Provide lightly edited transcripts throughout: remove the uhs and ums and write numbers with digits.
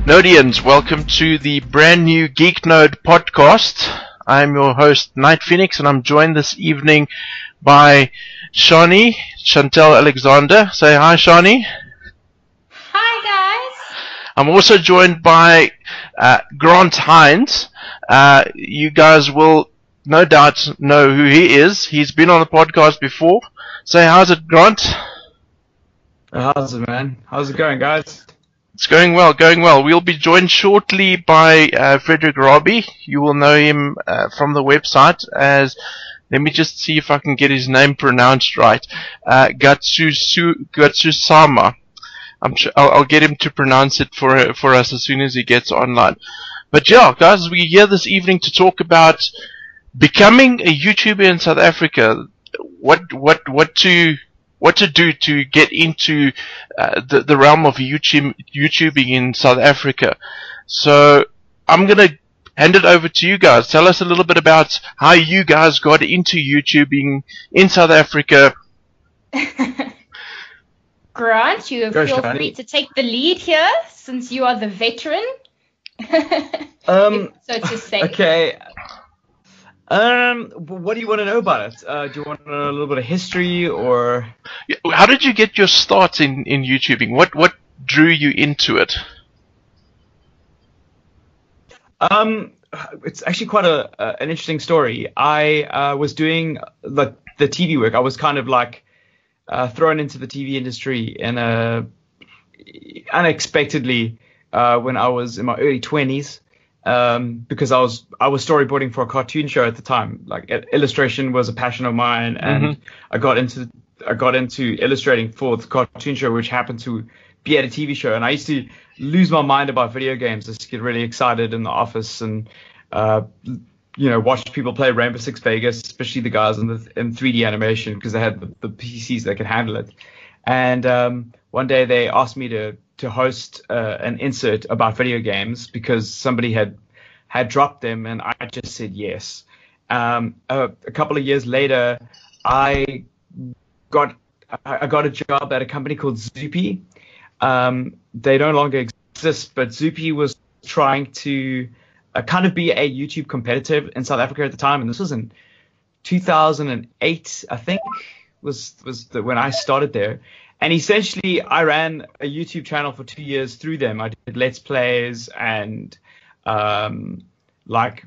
Nodians, welcome to the brand new Geek Node podcast. I'm your host, Night Phoenix, and I'm joined this evening by Chantelle Alexander. Say hi, Shani. Hi, guys. I'm also joined by Grant Hinds. You guys will no doubt know who he is. He's been on the podcast before. Say, how's it, Grant? How's it, man? How's it going, guys? It's going well, going well. We'll be joined shortly by Frederick Robbie. You will know him from the website as, let me just see if I can get his name pronounced right, Gatsusama. I'll get him to pronounce it for us as soon as he gets online. But yeah, guys, we're here this evening to talk about becoming a YouTuber in South Africa. What to do to get into the realm of YouTubing in South Africa. So I'm going to hand it over to you guys. Tell us a little bit about how you guys got into YouTubing in South Africa. Grant, you feel free to take the lead here since you are the veteran. So to say. Okay. What do you want to know about it? Do you want to know a little bit of history, or? How did you get your start in YouTubing? What drew you into it? It's actually quite an interesting story. I was doing the TV work. I was kind of like thrown into the TV industry unexpectedly when I was in my early 20s. Because I was storyboarding for a cartoon show at the time. Like illustration was a passion of mine, and I got into illustrating for the cartoon show, which happened to be at a TV show. And I used to lose my mind about video games. I used to get really excited in the office and watch people play Rainbow Six Vegas, especially the guys in 3D animation, because they had the PCs that could handle it. And one day they asked me to host an insert about video games because somebody had dropped them, and I just said yes. A couple of years later, I got a job at a company called Zoopy. They no longer exist, but Zoopy was trying to kind of be a YouTube competitor in South Africa at the time, and this was in 2008, I think, was when I started there. And essentially, I ran a YouTube channel for 2 years through them. I did Let's Plays and like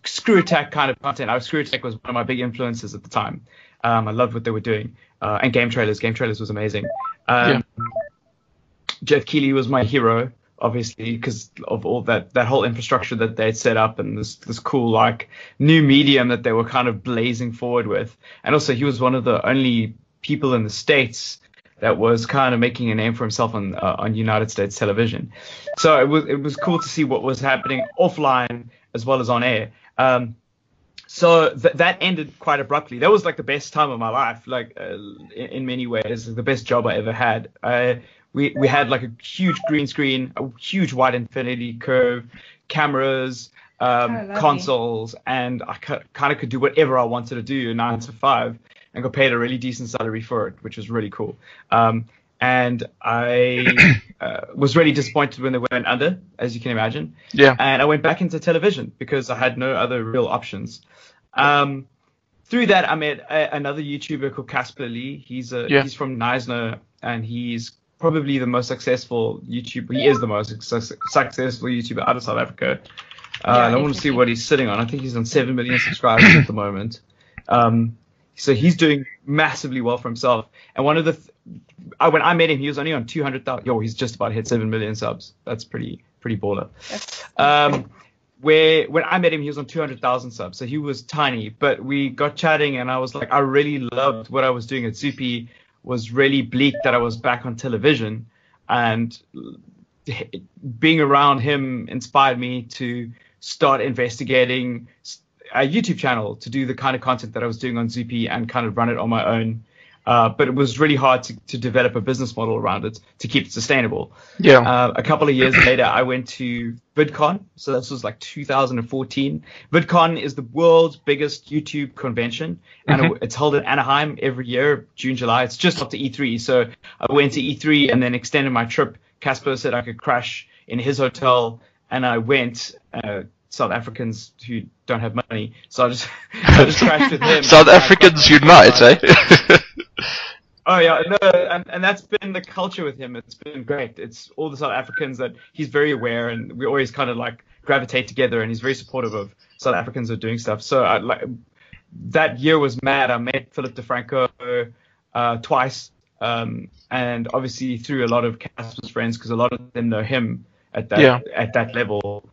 Screw Attack kind of content. Screw Attack was one of my big influences at the time. I loved what they were doing. And Game Trailers. Game Trailers was amazing. Jeff Keighley was my hero, obviously, because of all that whole infrastructure that they'd set up and this cool like new medium that they were kind of blazing forward with. And also, he was one of the only people in the States that was kind of making a name for himself on United States television. So it was cool to see what was happening offline as well as on air. So that ended quite abruptly. That was like the best time of my life, like in many ways, the best job I ever had. We had like a huge green screen, a huge wide infinity curve, cameras, consoles, and I kind of could do whatever I wanted to do 9 to 5. And got paid a really decent salary for it, which was really cool. And I was really disappointed when they went under, as you can imagine. Yeah. And I went back into television because I had no other real options. Through that, I met another YouTuber called Casper Lee. He's from Knysna, and he's probably the most successful YouTuber. He is the most successful YouTuber out of South Africa. And I want to see what he's sitting on. I think he's on 7 million subscribers at the moment. So he's doing massively well for himself. And one of when I met him, he was only on 200,000. He's just about hit 7 million subs. That's pretty baller. When I met him, he was on 200,000 subs. So he was tiny, but we got chatting, and I was like, I really loved what I was doing at Zoopy. Was really bleak that I was back on television, and being around him inspired me to start investigating a YouTube channel to do the kind of content that I was doing on Zoopy and kind of run it on my own. But it was really hard to develop a business model around it to keep it sustainable. Yeah. A couple of years later, I went to VidCon. So this was like 2014. VidCon is the world's biggest YouTube convention, and it's held in Anaheim every year, June, July. It's just after E3. So I went to E3 and then extended my trip. Casper said I could crash in his hotel, and I went. South Africans who don't have money, so I just crashed with him. South Africans unite, eh? Oh yeah, no, and that's been the culture with him. It's been great. It's all the South Africans that he's very aware, and we always kind of like gravitate together, and he's very supportive of South Africans who are doing stuff. So that year was mad. I met Philip DeFranco twice, and obviously through a lot of Casper's friends, because a lot of them know him at that level.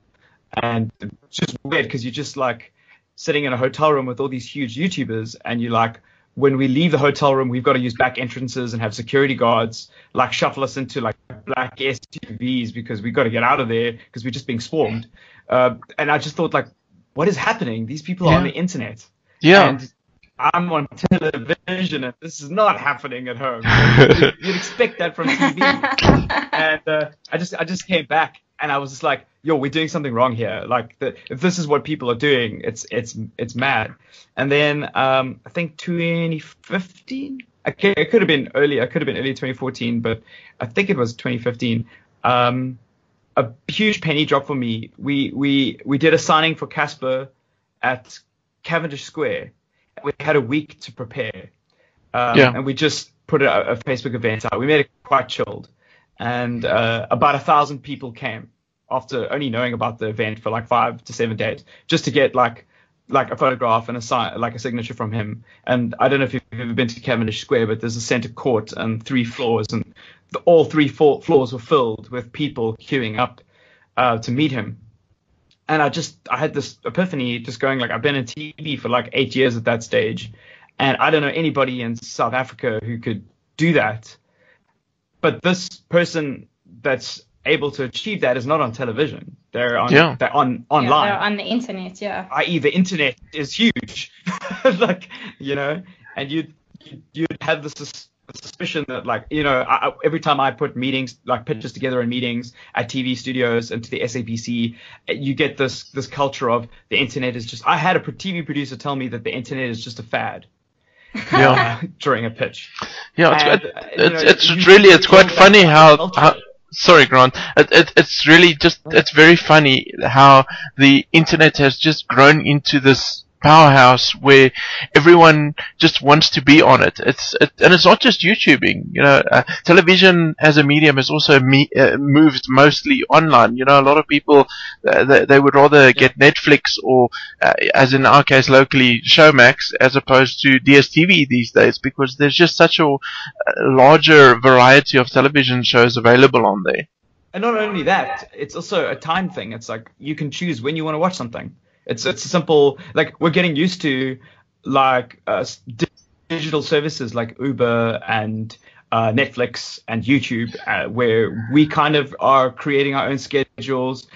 And it's just weird because you're just like sitting in a hotel room with all these huge YouTubers, and you're like, when we leave the hotel room, we've got to use back entrances and have security guards like shuffle us into like black SUVs because we've got to get out of there because we're just being swarmed. And I just thought, like, what is happening? These people are on the internet. Yeah. And I'm on television, and this is not happening at home. You'd expect that from TV. And I just came back, and I was just like, yo, we're doing something wrong here. Like, if this is what people are doing, it's mad. And then I think 2015, it could have been early. It could have been early 2014, but I think it was 2015. A huge penny drop for me. We did a signing for Casper at Cavendish Square. We had a week to prepare, and we just put a Facebook event out. We made it quite chilled, and about 1,000 people came after only knowing about the event for like 5 to 7 days, just to get like a photograph and a signature from him. And I don't know if you've ever been to Cavendish Square, but there's a center court and 3 floors, and all 3 floors were filled with people queuing up to meet him. And I had this epiphany just going, like, I've been in TV for like 8 years at that stage, and I don't know anybody in South Africa who could do that. But this person that's able to achieve that is not on television. They're online. They're on the internet, i.e. the internet is huge. Like, and you'd have this suspicion that, like, every time I put meetings, like pitches together in meetings at TV studios and to the SABC, you get this culture of the internet is just. I had a TV producer tell me that the internet is just a fad. During a pitch. Yeah, it's quite funny how sorry, Grant. It's really it's very funny how the internet has just grown into this powerhouse where everyone just wants to be on it. And it's not just YouTubing. Television as a medium has also moved mostly online. A lot of people they would rather get Netflix or, as in our case locally, Showmax as opposed to DSTV these days, because there's just such a larger variety of television shows available on there. And not only that, it's also a time thing. It's like you can choose when you want to watch something. It's simple. Like, we're getting used to like digital services like Uber and Netflix and YouTube, where we kind of are creating our own schedules,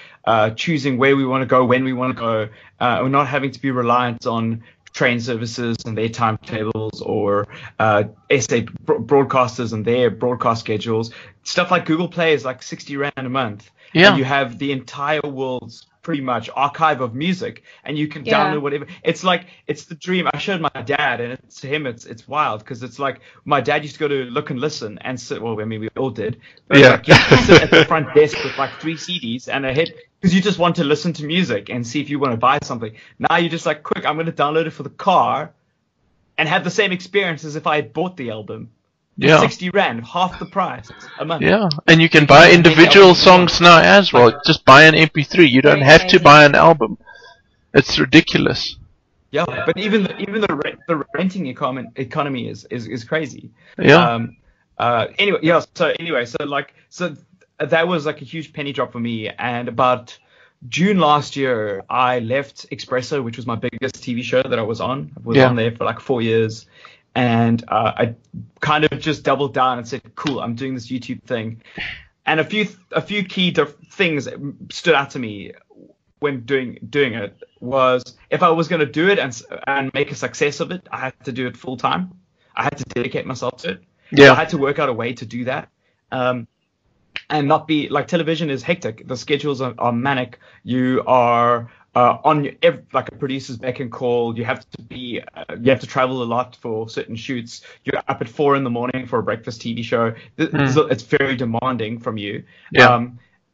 choosing where we want to go, when we want to go. We're not having to be reliant on train services and their timetables, or SA broadcasters and their broadcast schedules. Stuff like Google Play is like 60 Rand a month. Yeah. And you have the entire world's pretty much archive of music, and you can download whatever. It's like, it's the dream. I showed my dad, and to him it's wild, because it's like my dad used to go to Look and Listen and sit. Well, I mean, we all did. But like, you could sit at the front desk with like 3 CDs and a hit, because you just want to listen to music and see if you want to buy something. Now you're just like, quick, I'm going to download it for the car and have the same experience as if I had bought the album. 60 Rand, half the price a month. Yeah, and you can buy individual songs now as well. Just buy an MP3. You don't have to buy an album. It's ridiculous. Yeah, but even the renting economy is crazy. Yeah. So that was like a huge penny drop for me. And about June last year, I left Expresso, which was my biggest TV show that I was on. I was on there for like 4 years. And I kind of just doubled down and said, cool, I'm doing this YouTube thing. And a few key things stood out to me. when doing it was, if I was going to do it and make a success of it, I had to do it full time. I had to dedicate myself to it. Yeah. So I had to work out a way to do that. And not be like, television is hectic. The schedules are manic. You are like a producer's beck and call. You have to travel a lot for certain shoots. You're up at 4 a.m. for a breakfast TV show. It's very demanding from you. Yeah.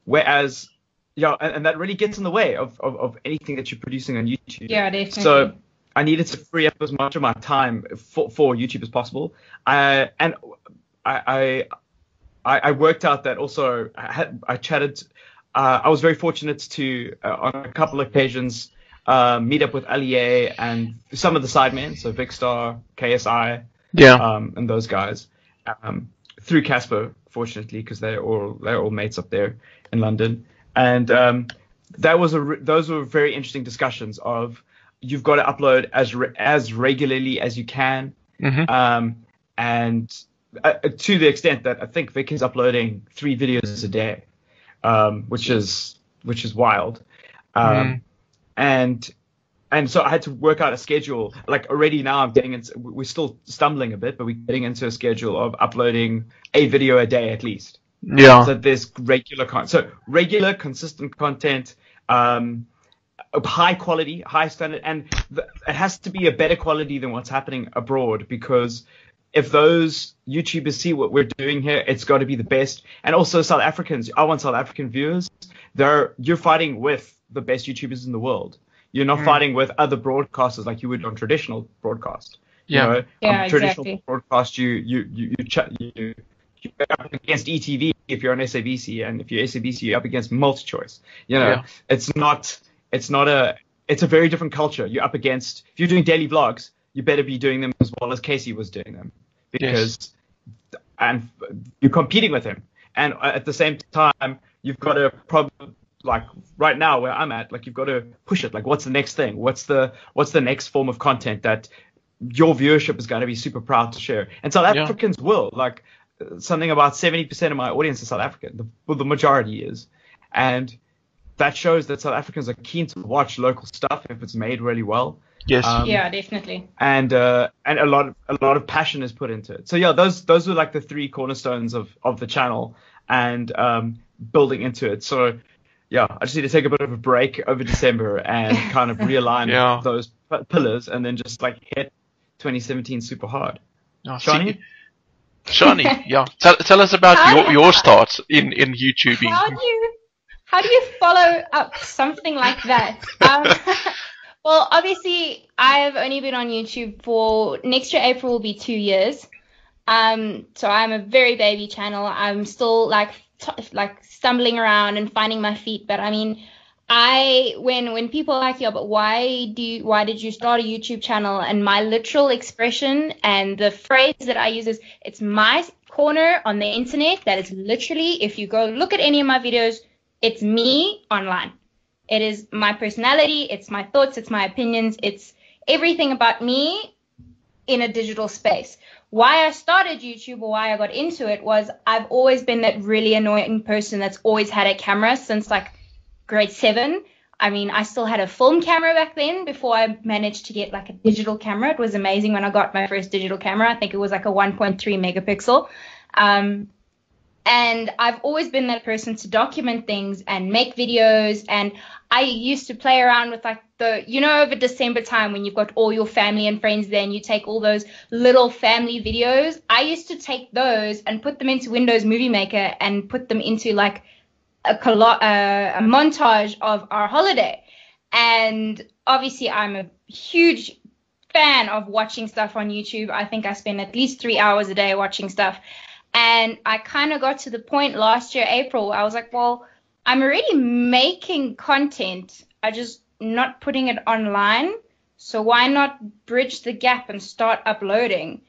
Whereas, and that really gets in the way of anything that you're producing on YouTube. Yeah, definitely. So I needed to free up as much of my time for YouTube as possible. I worked out that also I chatted. I was very fortunate to, on a couple of occasions, meet up with Allier and some of the sidemen, so Vicstar, KSI, and those guys, through Casper, fortunately, because they're all mates up there in London. And those were very interesting discussions of, you've got to upload as regularly as you can, and to the extent that I think Vic is uploading 3 videos a day, which is wild. And so I had to work out a schedule. Like, already now we're still stumbling a bit, but we're getting into a schedule of uploading a video a day at least. Yeah. So there's regular consistent content, high quality, high standard, and it has to be a better quality than what's happening abroad, because if those YouTubers see what we're doing here, it's got to be the best. And also South Africans, I want South African viewers. You're fighting with the best YouTubers in the world. You're not fighting with other broadcasters like you would on traditional broadcast. Yeah. On traditional broadcast, you're up against ETV if you're on SABC, and if you're SABC, you're up against MultiChoice. It's a very different culture. You're up against, if you're doing daily vlogs, you better be doing them as well as Casey was doing them, because and you're competing with him. And at the same time, you've got to probably, like right now where I'm at, like, you've got to push it. Like, what's the next thing? What's the next form of content that your viewership is going to be super proud to share? And South Africans will, like, something about 70% of my audience is South African. The majority is. And that shows that South Africans are keen to watch local stuff if it's made really well. Yes. Yeah, definitely. And a lot of passion is put into it. So yeah, those were like the 3 cornerstones of the channel, and building into it. So yeah, I just need to take a bit of a break over December and kind of realign those pillars, and then just like hit 2017 super hard. Shani, yeah, tell us about your start in YouTubing. How do you follow up something like that? Well, obviously, I've only been on YouTube for, next year April will be 2 years. So I'm a very baby channel. I'm still like stumbling around and finding my feet. But I mean, when people are like, yeah, but why did you start a YouTube channel? And my literal expression and the phrase that I use is, it's my corner on the internet. That is literally, if you go look at any of my videos, it's me online. It is my personality, it's my thoughts, it's my opinions, it's everything about me in a digital space. Why I started YouTube, or why I got into it, was I've always been that really annoying person that's always had a camera since like grade 7. I mean, I still had a film camera back then before I managed to get like a digital camera. It was amazing when I got my first digital camera. I think it was like a 1.3 megapixel. And I've always been that person to document things and make videos. And I used to play around with like over December time when you've got all your family and friends there and you take all those little family videos. I used to take those and put them into Windows Movie Maker and put them into like a montage of our holiday. And obviously I'm a huge fan of watching stuff on YouTube. I think I spend at least 3 hours a day watching stuff. And I kind of got to the point last year, April, where I was like, well, I'm already making content. I'm just not putting it online. So why not bridge the gap and start uploading?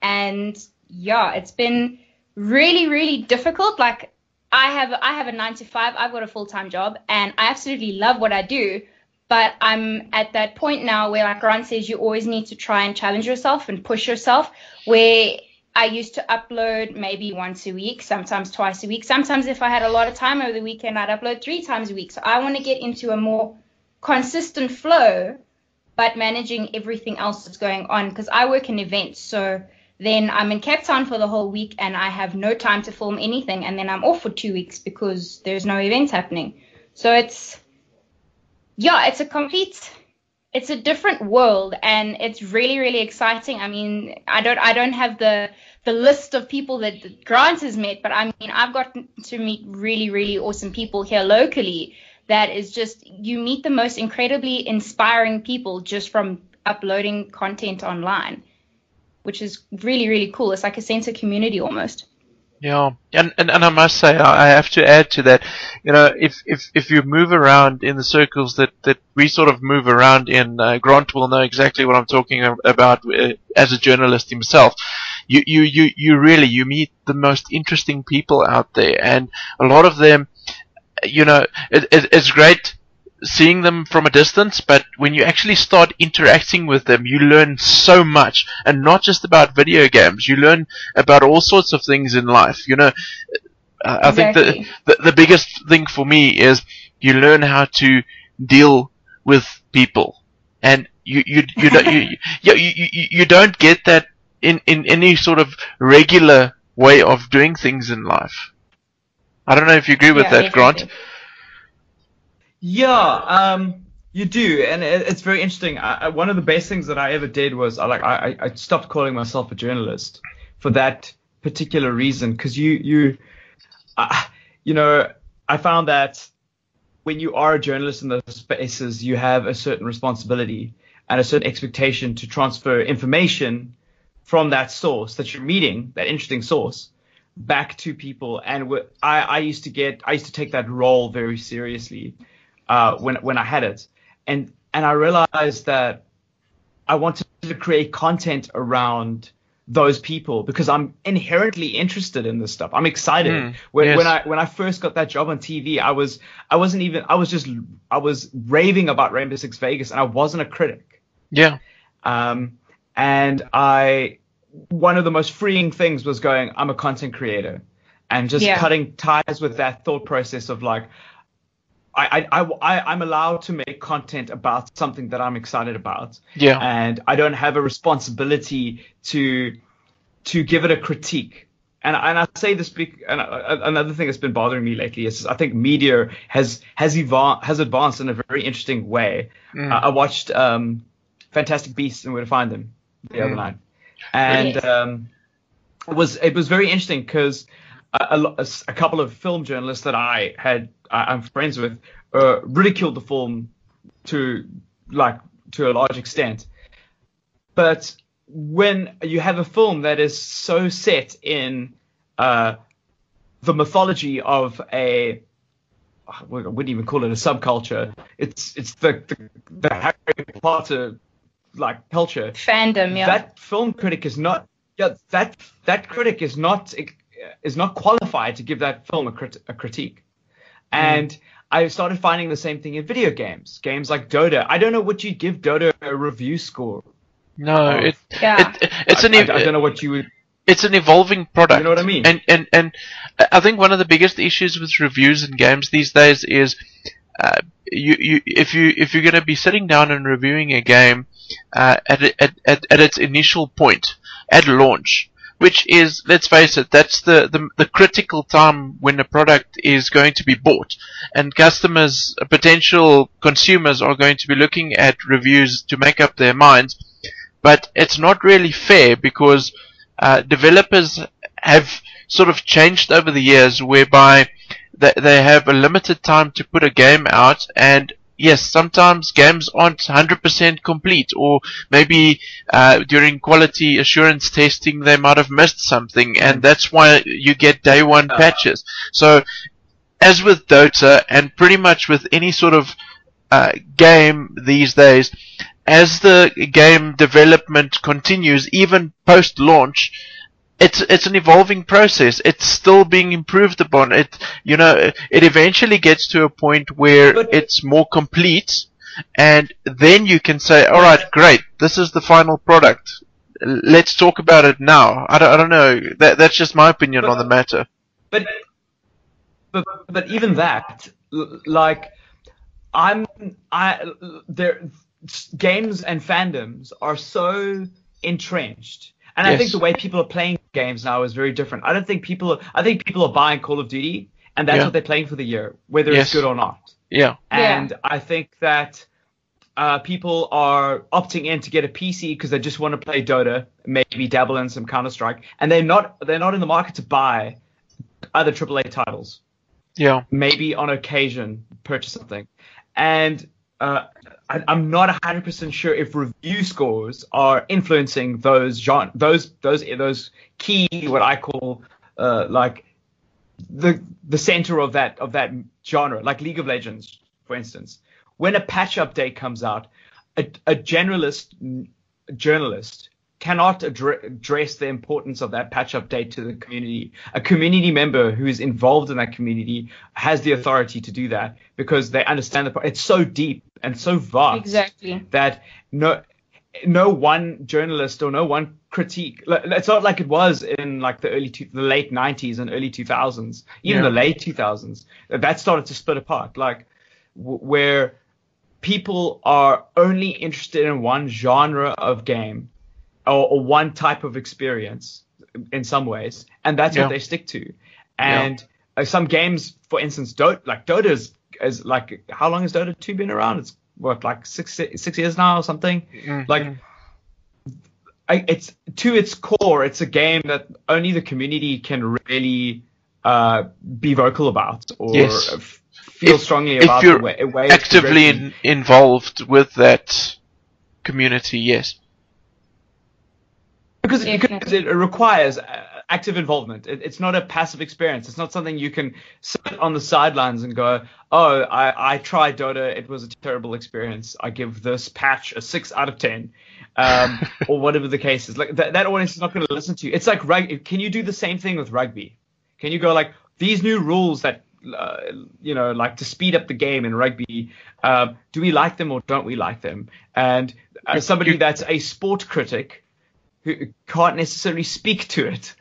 And yeah, it's been really, really difficult. Like I have a 9 to 5. I've got a full-time job and I absolutely love what I do. But I'm at that point now where, like Grant says, you always need to try and challenge yourself and push yourself, where I used to upload maybe once a week, sometimes twice a week. Sometimes if I had a lot of time over the weekend, I'd upload 3 times a week. So I want to get into a more consistent flow, but managing everything else that's going on, because I work in events. So then I'm in Cape Town for the whole week and I have no time to film anything, and then I'm off for 2 weeks because there's no events happening. So it's a different world, and it's really, really exciting. I mean, I don't have the list of people that Grant has met, but I mean, I've gotten to meet really, really awesome people here locally. That is just, you meet the most incredibly inspiring people just from uploading content online, which is really, really cool. It's like a sense of community almost. Yeah, and I must say, I have to add to that, you know, if you move around in the circles that we sort of move around in, Grant will know exactly what I'm talking about as a journalist himself. You really meet the most interesting people out there, and a lot of them, you know, it's great seeing them from a distance, but when you actually start interacting with them, you learn so much, and not just about video games. You learn about all sorts of things in life. You know, I Exactly. think the biggest thing for me is you learn how to deal with people, and you don't get that in any sort of regular way of doing things in life. I don't know if you agree with Yeah, that, Grant. definitely. Yeah, you do, and it's very interesting. One of the best things that I ever did was I stopped calling myself a journalist for that particular reason, because you know, I found that when you are a journalist in those spaces, you have a certain responsibility and a certain expectation to transfer information from that source that you're meeting, that interesting source, back to people. And I used to take that role very seriously when I had it, and I realized that I wanted to create content around those people because I'm inherently interested in this stuff. I'm excited. When I first got that job on TV, I was raving about Rainbow Six Vegas, and I wasn't a critic. Yeah. And one of the most freeing things was going, I'm a content creator, and just cutting ties with that thought process of like, I'm allowed to make content about something that I'm excited about. Yeah. And I don't have a responsibility to give it a critique. And I say this and another thing that's been bothering me lately is I think media has advanced in a very interesting way. I watched Fantastic Beasts and Where to Find Them the other night, and it was very interesting because a couple of film journalists that I'm friends with ridiculed the film to a large extent. But when you have a film that is so set in the mythology of I wouldn't even call it a subculture. It's the Harry Potter like culture Fandom, yeah. That film critic is not. Yeah, that critic is not qualified to give that film a critique. And I started finding the same thing in video games. Games like Dota. I don't know what you'd give Dota a review score. No, I don't know what you would. It's an evolving product. You know what I mean? And I think one of the biggest issues with reviews in games these days is if you're going to be sitting down and reviewing a game at its initial point at launch, which is, let's face it, that's the critical time when a product is going to be bought, and customers, potential consumers, are going to be looking at reviews to make up their minds. But it's not really fair because developers have sort of changed over the years, whereby they have a limited time to put a game out, and yes, sometimes games aren't 100% complete, or maybe during quality assurance testing they might have missed something, and that's why you get day one patches. So, as with Dota, and pretty much with any sort of game these days, as the game development continues, even post-launch, it's an evolving process. It's still being improved upon. It eventually gets to a point where it's more complete, and then you can say, all right, great, this is the final product. Let's talk about it now. I don't know. That's just my opinion on the matter. But even that, like, games and fandoms are so entrenched. And I think the way people are playing games now is very different. I think people are buying Call of Duty, and that's what they're playing for the year, whether it's good or not. Yeah. And I think that people are opting in to get a PC because they just want to play Dota, maybe dabble in some Counter-Strike, and they're not in the market to buy other AAA titles. Yeah. Maybe on occasion purchase something. And I'm not 100% sure if review scores are influencing those key, what I call like the center of that genre, like League of Legends, for instance. When a patch update comes out, a journalist cannot address the importance of that patch update to the community. A community member who is involved in that community has the authority to do that because they understand it's so deep and so vast that no one journalist or no one critique. It's not like it was in like the late 90s and early 2000s, even the late 2000s. That started to split apart, like where people are only interested in one genre of game or one type of experience in some ways, and that's what they stick to. And some games, for instance, Dota is like, how long has Dota 2 been around? It's what, like six years now or something? It's to its core, it's a game that only the community can really be vocal about or feel strongly about. If you're the way actively involved with that community, yes. Because it requires active involvement. It's not a passive experience. It's not something you can sit on the sidelines and go, oh, I tried Dota. It was a terrible experience. I give this patch a 6 out of 10. Or whatever the case is. Like that audience is not going to listen to you. It's like rugby. Can you do the same thing with rugby? Can you go like, these new rules that like to speed up the game in rugby, do we like them or don't we like them? And somebody that's a sport critic who can't necessarily speak to it.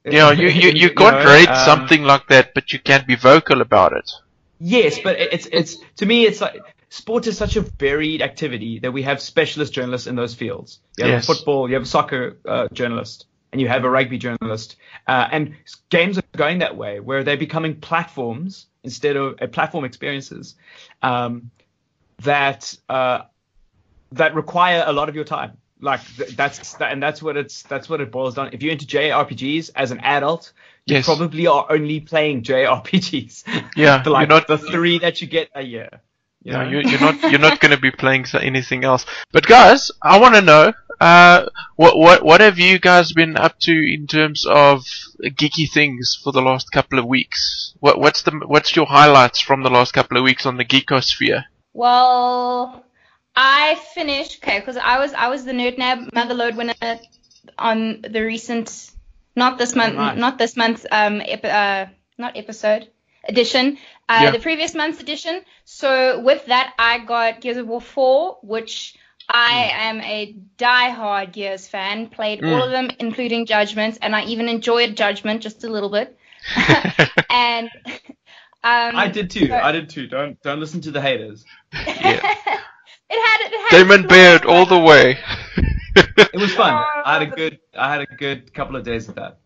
You can't rate something like that, but you can be vocal about it. Yes, but it's to me, it's like sport is such a varied activity that we have specialist journalists in those fields. You have a football, you have a soccer journalist, and you have a rugby journalist. And games are going that way, where they're becoming platforms instead of platform experiences that require a lot of your time. Like that's what it boils down. If you're into JRPGs as an adult, you probably are only playing JRPGs. Yeah, like you're not the 3 that you get a year. You're not going to be playing anything else. But guys, I want to know what have you guys been up to in terms of geeky things for the last couple of weeks? What's your highlights from the last couple of weeks on the geekosphere? Well, I finished because I was the Nerd Nab Motherload winner on the recent not this month's edition, the previous month's edition. So with that, I got Gears of War 4, which I am a die-hard Gears fan. Played all of them, including Judgment, and I even enjoyed Judgment just a little bit. And I did too. Don't listen to the haters. Yeah. It had Damon Baird all the way. It was fun. I had a good couple of days of that.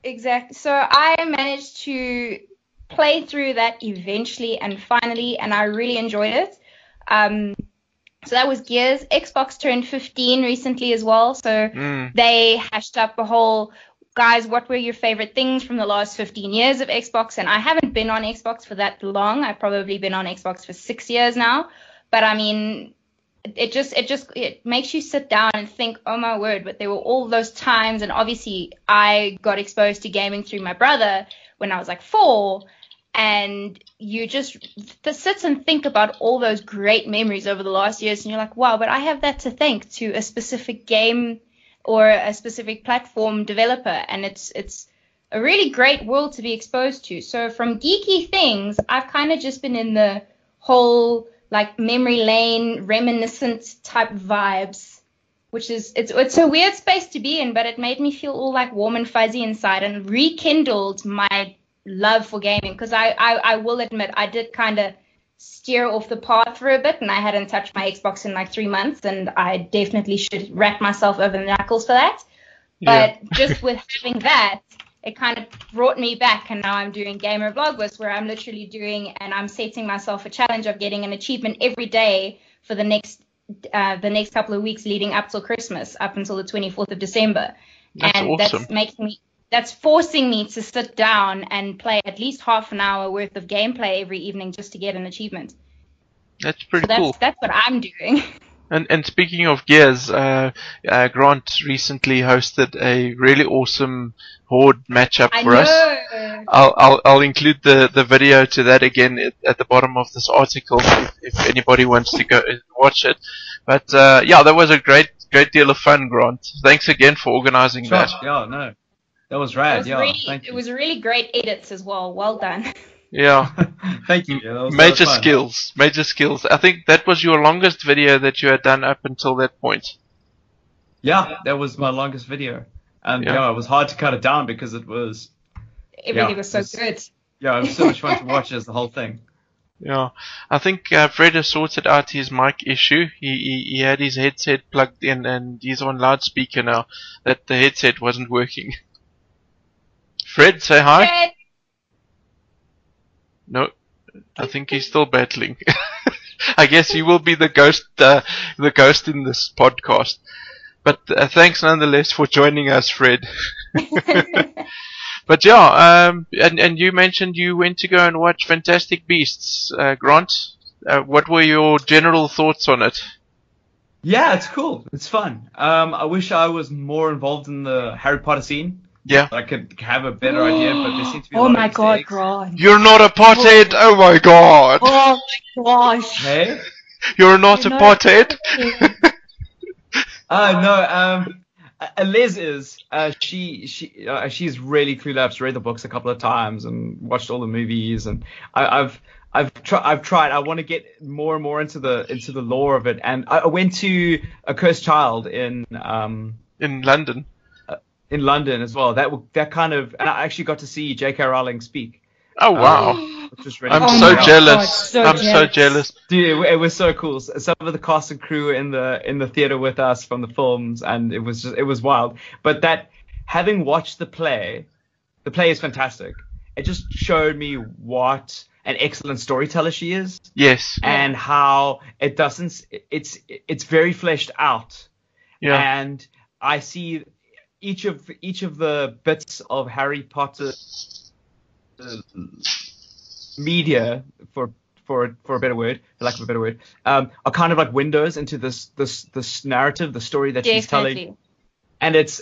Exactly. So I managed to play through that eventually and finally, and I really enjoyed it. So that was Gears. Xbox turned 15 recently as well, so they hashed up the whole, guys, what were your favorite things from the last 15 years of Xbox? And I haven't been on Xbox for that long. I've probably been on Xbox for 6 years now. But I mean, it makes you sit down and think, oh my word, but there were all those times. And obviously I got exposed to gaming through my brother when I was like 4. And you just sit and think about all those great memories over the last years. And you're like, wow, but I have that to thank to a specific game or a specific platform developer. And it's a really great world to be exposed to. So from geeky things, I've kind of just been in the whole like memory lane, reminiscent type vibes, which is, it's a weird space to be in, but it made me feel all like warm and fuzzy inside and rekindled my love for gaming. Because I will admit, I did kind of steer off the path for a bit, and I hadn't touched my Xbox in like 3 months, and I definitely should wrap myself over the knuckles for that. But just with having that, it kind of brought me back, and now I'm doing Gamer Vlogmas, where I'm literally doing, and I'm setting myself a challenge of getting an achievement every day for the next couple of weeks leading up till Christmas, up until the 24th of December. That's awesome. That's forcing me to sit down and play at least half an hour worth of gameplay every evening just to get an achievement. That's pretty cool. That's what I'm doing. And speaking of Gears, Grant recently hosted a really awesome Horde matchup for us. I'll include the video to that again at the bottom of this article if anybody wants to go watch it. But that was a great deal of fun, Grant. Thanks again for organizing that. Yeah, no, that was rad. It was really great edits as well. Well done. Yeah. Thank you. Yeah, major skills. I think that was your longest video that you had done up until that point. Yeah, that was my longest video. And it was hard to cut it down because everything was so good. Yeah, it was so much fun to watch as the whole thing. Yeah, I think Fred has sorted out his mic issue. He had his headset plugged in and he's on loudspeaker now. That the headset wasn't working. Fred, say hi. Fred. No, I think he's still battling. I guess he will be the ghost in this podcast. But thanks nonetheless for joining us, Fred. But and you mentioned you went to go and watch Fantastic Beasts, Grant. What were your general thoughts on it? Yeah, it's cool. It's fun. I wish I was more involved in the Harry Potter scene. Yeah. I could have a better idea, but there seems to be Oh my god, Grant. You're not a pothead! Oh my god! Oh my gosh. Hey? You're not a pothead? No, Liz is. She's really clued up. She's read the books a couple of times and watched all the movies, and I've tried. I want to get more and more into the lore of it, and I went to A Cursed Child in London. In London as well. That kind of, and I actually got to see J.K. Rowling speak. Oh wow! Which was really I'm cool. so jealous. I'm so jealous. Dude, it was so cool. Some of the cast and crew in the theater with us from the films, and it was wild. But that, having watched the play is fantastic. It just showed me what an excellent storyteller she is. Yes. And how it's very fleshed out. Yeah. And I see each of the bits of Harry Potter media, for a better word, for lack of a better word, are kind of like windows into this narrative, the story that she's telling. And it's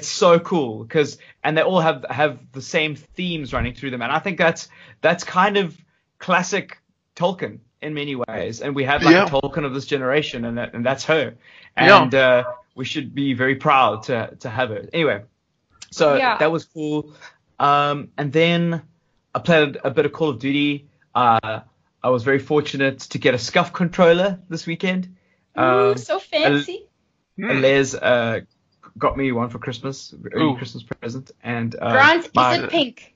so cool because they all have the same themes running through them, and I think that's kind of classic Tolkien in many ways. And we have like a Tolkien of this generation, and that's her. And we should be very proud to have her. Anyway, so that was cool. And then I played a bit of Call of Duty. I was very fortunate to get a SCUF controller this weekend. Ooh, so fancy. Les got me one for Christmas, early Christmas present. And Grant, is it pink?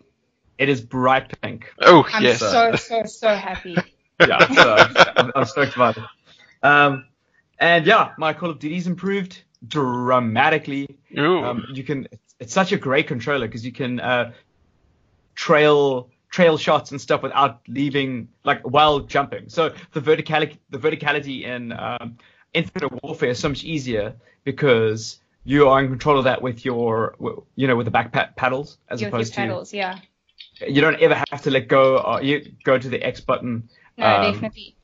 It is bright pink. Oh, I'm yes. so happy. Yeah, so I'm stoked about it. And my Call of Duty's improved dramatically. It's such a great controller because you can trail shots and stuff without leaving, like, while jumping. So the verticality in Infinite Warfare is so much easier because you are in control of that with with the back paddles as opposed to paddles. Yeah. You don't ever have to let go. You go to the X button. No, definitely.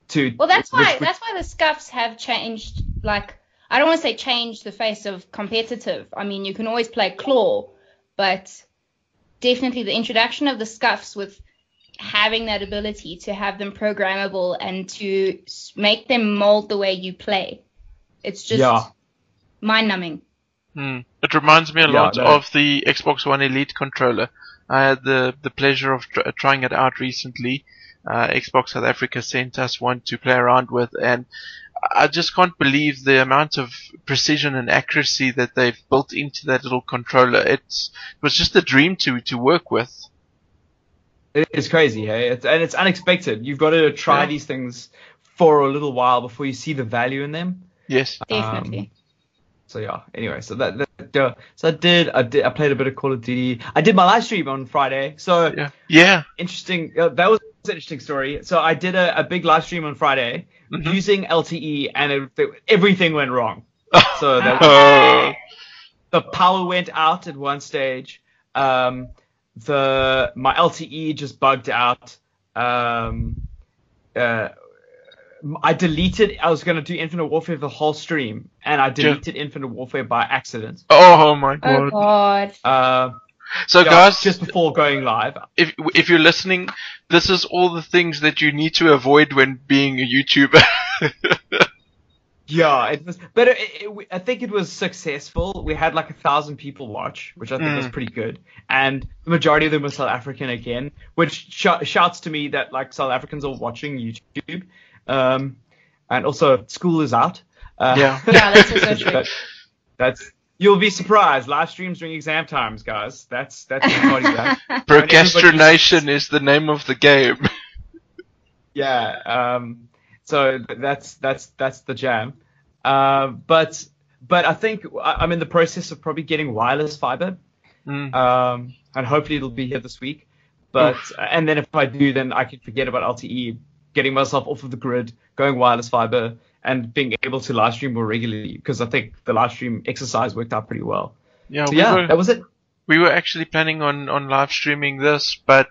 That's why the scuffs have changed. Like, I don't want to say changed the face of competitive. I mean, you can always play claw, but definitely the introduction of the scuffs with having that ability to have them programmable and to make them mold the way you play. It's just mind-numbing. It reminds me a lot of the Xbox One Elite controller. I had the pleasure of trying it out recently. Xbox South Africa sent us one to play around with, and I just can't believe the amount of precision and accuracy that they've built into that little controller. It was just a dream to work with. It's crazy, hey? It's unexpected. You've got to try these things for a little while before you see the value in them. Yes. Definitely. So yeah. Anyway, so I played a bit of Call of Duty. I did my live stream on Friday. So yeah. Interesting. That was an interesting story. So I did a big live stream on Friday using LTE, and everything went wrong. So the power went out at one stage. My LTE just bugged out. I was going to do Infinite Warfare the whole stream, and I deleted Infinite Warfare by accident. Oh my god. Oh god. So guys, just before going live, if you're listening, this is all the things that you need to avoid when being a YouTuber. Yeah, it was, but I think it was successful. We had like 1,000 people watch, which I think was pretty good, and the majority of them were South African again, which shouts to me that like South Africans are watching YouTube, and also school is out. Yeah, that's also true. That's you'll be surprised. Live streams during exam times, guys. That's that. Procrastination is the name of the game. Yeah. So that's the jam. But I think I'm in the process of probably getting wireless fiber. And hopefully it'll be here this week. But and then if I do, then I can forget about LTE, getting myself off of the grid, going wireless fiber, and being able to live stream more regularly, because I think the live stream exercise worked out pretty well. Yeah, so that was it. We were actually planning on live streaming this, but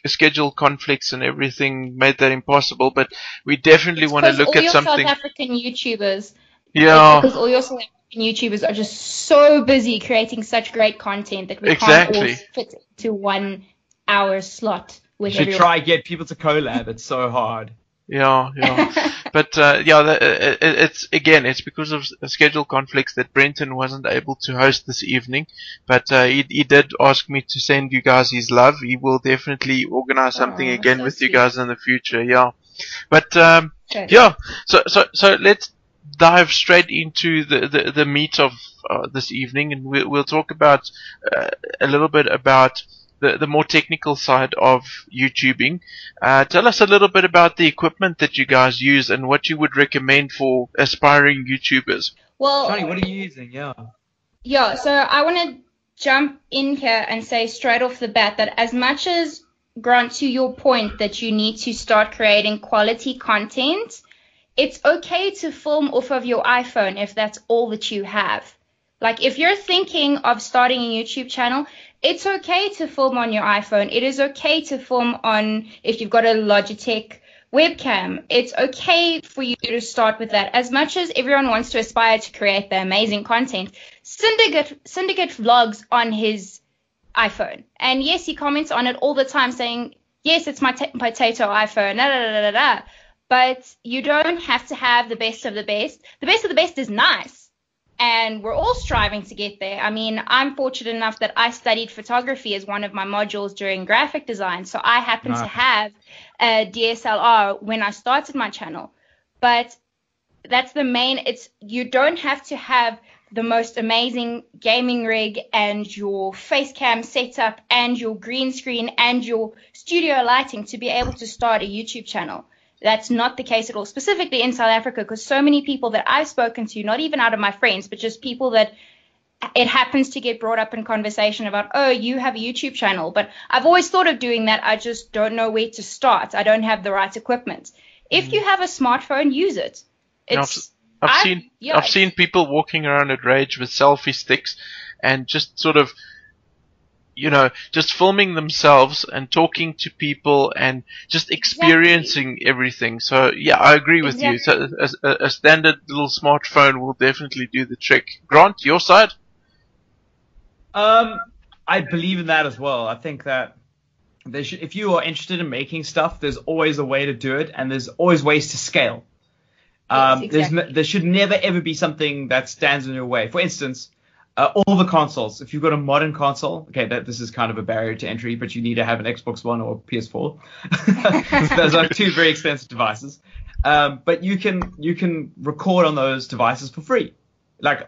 schedule conflicts and everything made that impossible. But we definitely want to look at something. All your South African YouTubers. Yeah. Because all your South African YouTubers are just so busy creating such great content that we can't all fit into 1 hour slot with everyone. You should try and get people to collab. It's so hard. Yeah. But it's because of schedule conflicts that Brenton wasn't able to host this evening. But he did ask me to send you guys his love. He will definitely organize something again with you guys in the future. Yeah. But So let's dive straight into the meat of this evening, and we'll talk about a little bit about the more technical side of YouTubing. Tell us a little bit about the equipment that you guys use and what you would recommend for aspiring YouTubers. Well, Johnny, what are you using? Yeah, so I want to jump in here and say straight off the bat that as much as, Grant, to your point that you need to start creating quality content, it's okay to film off of your iPhone if that's all that you have. Like, if you're thinking of starting a YouTube channel, it's okay to film on your iPhone. It is okay to film on, if you've got a Logitech webcam, it's okay for you to start with that. As much as everyone wants to aspire to create the amazing content, Syndicate vlogs on his iPhone. And yes, he comments on it all the time saying, yes, it's my potato iPhone, but you don't have to have the best of the best. The best of the best is nice. And we're all striving to get there. I mean, I'm fortunate enough that I studied photography as one of my modules during graphic design. So I happen to have a DSLR when I started my channel. But that's the main, you don't have to have the most amazing gaming rig and your face cam setup and your green screen and your studio lighting to be able to start a YouTube channel. That's not the case at all, specifically in South Africa, because so many people that I've spoken to, not even out of my friends, but just people that it happens to get brought up in conversation about, oh, you have a YouTube channel. But I've always thought of doing that. I just don't know where to start. I don't have the right equipment. If you have a smartphone, use it. I've seen people walking around at Rage with selfie sticks and just sort of, just filming themselves and talking to people and just experiencing everything. So, yeah, I agree with you. So a standard little smartphone will definitely do the trick. Grant, your side? I believe in that as well. I think that if you are interested in making stuff, there's always a way to do it, and there's always ways to scale. Yes, exactly. There should never, ever be something that stands in your way. For instance, all the consoles. If you've got a modern console, this is kind of a barrier to entry, but you need to have an Xbox One or PS4. So those are two very expensive devices. But you can record on those devices for free, like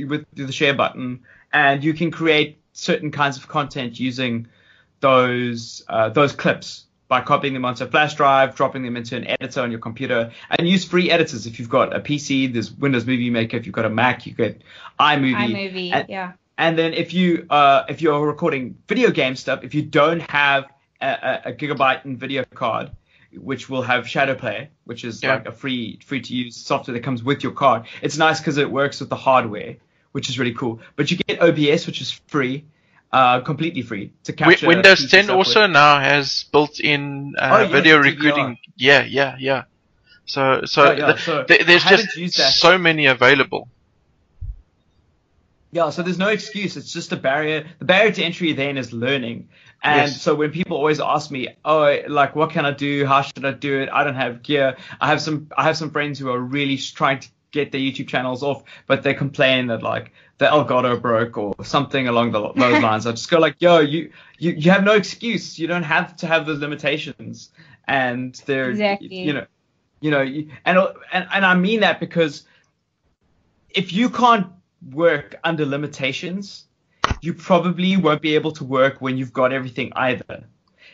with the share button, and you can create certain kinds of content using those clips by copying them onto a flash drive, dropping them into an editor on your computer, and use free editors. If you've got a PC, there's Windows Movie Maker. If you've got a Mac, you get iMovie. Yeah. And then if you're recording video game stuff, if you don't have a gigabyte NVIDIA card, which will have Shadowplay, which is like a free to use software that comes with your card, it's nice because it works with the hardware, which is really cool. But you get OBS, which is free. Completely free to capture. Windows 10 also now has built-in video recording. Yeah. So there's just so many available. Yeah, so there's no excuse. It's just a barrier. The barrier to entry then is learning. And so when people always ask me, like, what can I do? How should I do it? I don't have gear. I have some friends who are really trying to get their YouTube channels off, but they complain that like the Elgato broke or something along those lines. I just go like, yo, you have no excuse. You don't have to have those limitations, and they're and I mean that because if you can't work under limitations, you probably won't be able to work when you've got everything either,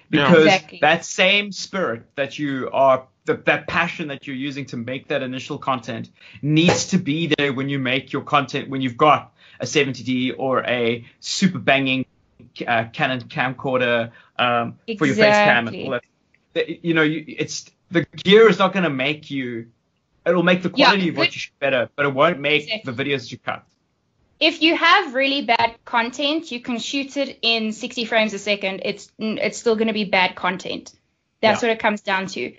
because that same spirit that you are. That passion that you're using to make that initial content needs to be there when you make your content, when you've got a 70D or a super banging Canon camcorder for your face cam and all that. It's the gear is not going to make you. It'll make the quality of what you shoot better, but it won't make the videos that you cut. If you have really bad content, you can shoot it in 60 frames a second. It's still going to be bad content. That's what it comes down to.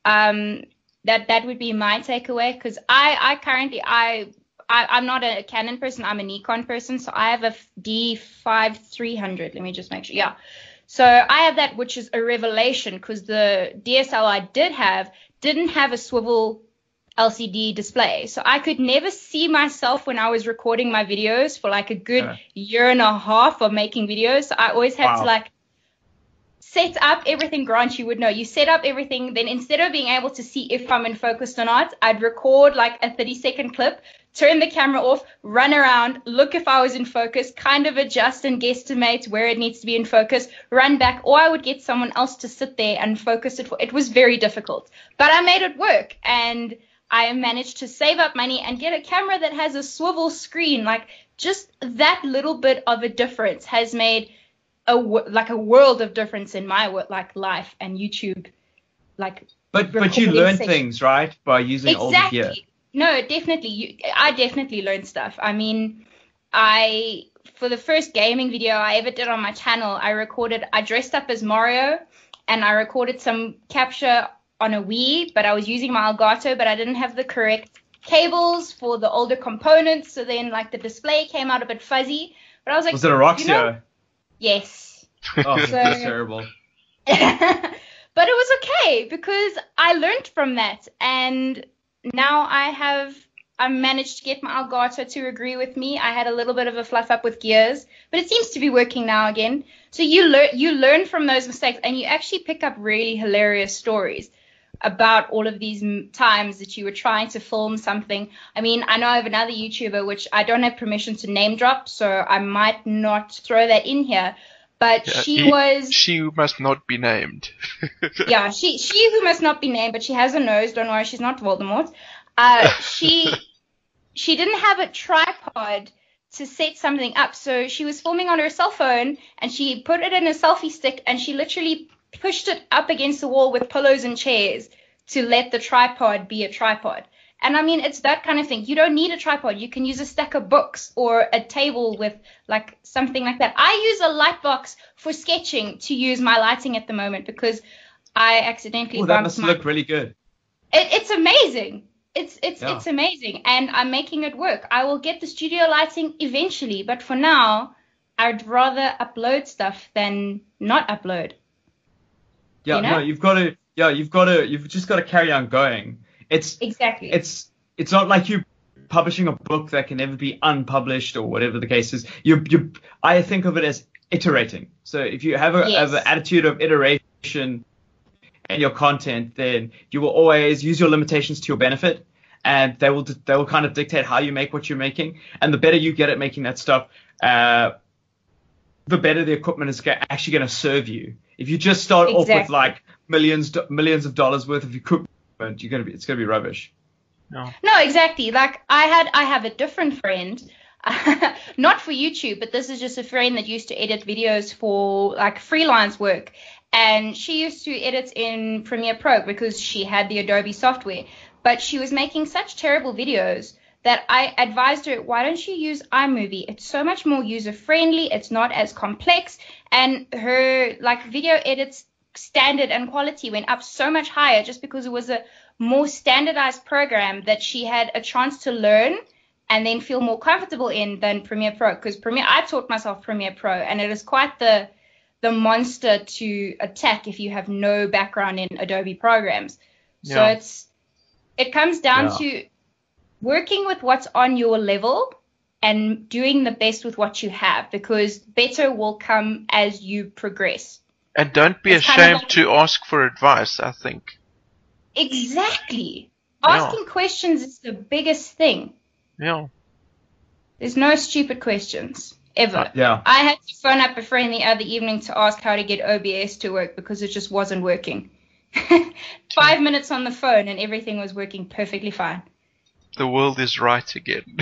That would be my takeaway, because I'm not a Canon person, I'm a Nikon person, so I have a D5300. Let me just make sure. Yeah. So I have that, which is a revelation, because the DSLR I didn't have a swivel LCD display. So I could never see myself when I was recording my videos for like a good year and a half of making videos. So I always had to like set up everything. Grant, you would know. You set up everything. Then instead of being able to see if I'm in focus or not, I'd record like a 30-second clip, turn the camera off, run around, look if I was in focus, kind of adjust and guesstimate where it needs to be in focus, run back, or I would get someone else to sit there and focus it. It was very difficult, but I made it work, and I managed to save up money and get a camera that has a swivel screen. Like, just that little bit of a difference has made a world of difference in my life and YouTube. But you learn things, right, by using all the gear. No, definitely. I definitely learned stuff. I mean, for the first gaming video I ever did on my channel, I dressed up as Mario, and I recorded some capture on a Wii, but I was using my Elgato, but I didn't have the correct cables for the older components, so then like the display came out a bit fuzzy. But I was like, was it a Roxio? Yes. Oh, that's terrible. But it was okay, because I learned from that, and now I managed to get my Elgato to agree with me. I had a little bit of a fluff up with gears, but it seems to be working now again. So you learn from those mistakes, and you actually pick up really hilarious stories about all of these times that you were trying to film something. I mean, I know I have another YouTuber, which I don't have permission to name drop, so I might not throw that in here. But she who must not be named. Yeah, she who must not be named, but she has a nose. Don't worry, she's not Voldemort. She didn't have a tripod to set something up, so she was filming on her cell phone, and she put it in a selfie stick, and she literally pushed it up against the wall with pillows and chairs to let the tripod be a tripod. And I mean, it's that kind of thing. You don't need a tripod. You can use a stack of books or a table with like something like that. I use a light box for sketching to use my lighting at the moment, because I accidentally that must look really good. It's amazing. It's amazing, and I'm making it work. I will get the studio lighting eventually, but for now, I'd rather upload stuff than not upload. Yeah, no, you've just got to carry on going. It's not like you publishing a book that can never be unpublished or whatever the case is. I think of it as iterating. So if you have an attitude of iteration in your content, then you will always use your limitations to your benefit, and they will kind of dictate how you make what you're making. And the better you get at making that stuff, the better the equipment is actually going to serve you. If you just start off with like millions of dollars worth of equipment, it's gonna be rubbish. No, exactly. Like I have a different friend, not for YouTube, but this is just a friend that used to edit videos for like freelance work, and she used to edit in Premiere Pro because she had the Adobe software, but she was making such terrible videos that I advised her, why don't you use iMovie? It's so much more user-friendly. It's not as complex. And her like video edits standard and quality went up so much higher just because it was a more standardized program that she had a chance to learn and then feel more comfortable in than Premiere Pro. Because I taught myself Premiere Pro, and it is quite the monster to attack if you have no background in Adobe programs. So it comes down to working with what's on your level and doing the best with what you have, because better will come as you progress. And don't be ashamed to ask for advice, I think. Exactly. Asking questions is the biggest thing. Yeah. There's no stupid questions, ever. Yeah. I had to phone up a friend the other evening to ask how to get OBS to work because it just wasn't working. 5 minutes on the phone and everything was working perfectly fine. The world is right again.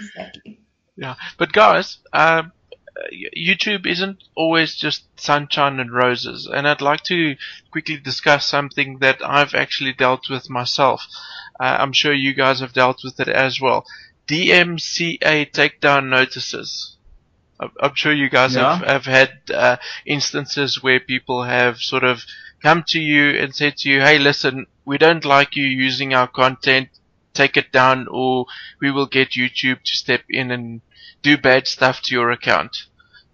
Exactly. Yeah, but guys, YouTube isn't always just sunshine and roses, and I'd like to quickly discuss something that I've actually dealt with myself. I'm sure you guys have dealt with it as well. DMCA takedown notices. I'm sure you guys have had instances where people have sort of come to you and said to you, hey, listen, we don't like you using our content, take it down, or we will get YouTube to step in and do bad stuff to your account.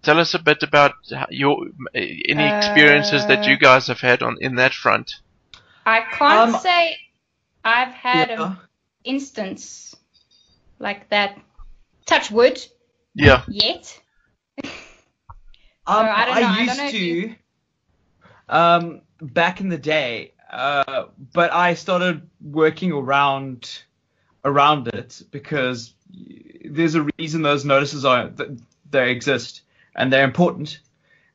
Tell us a bit about any experiences that you guys have had in that front. I can't say I've had an instance like that. Touch wood. Yeah. Yet. I used to back in the day, but I started working around it because there's a reason those notices they exist, and they're important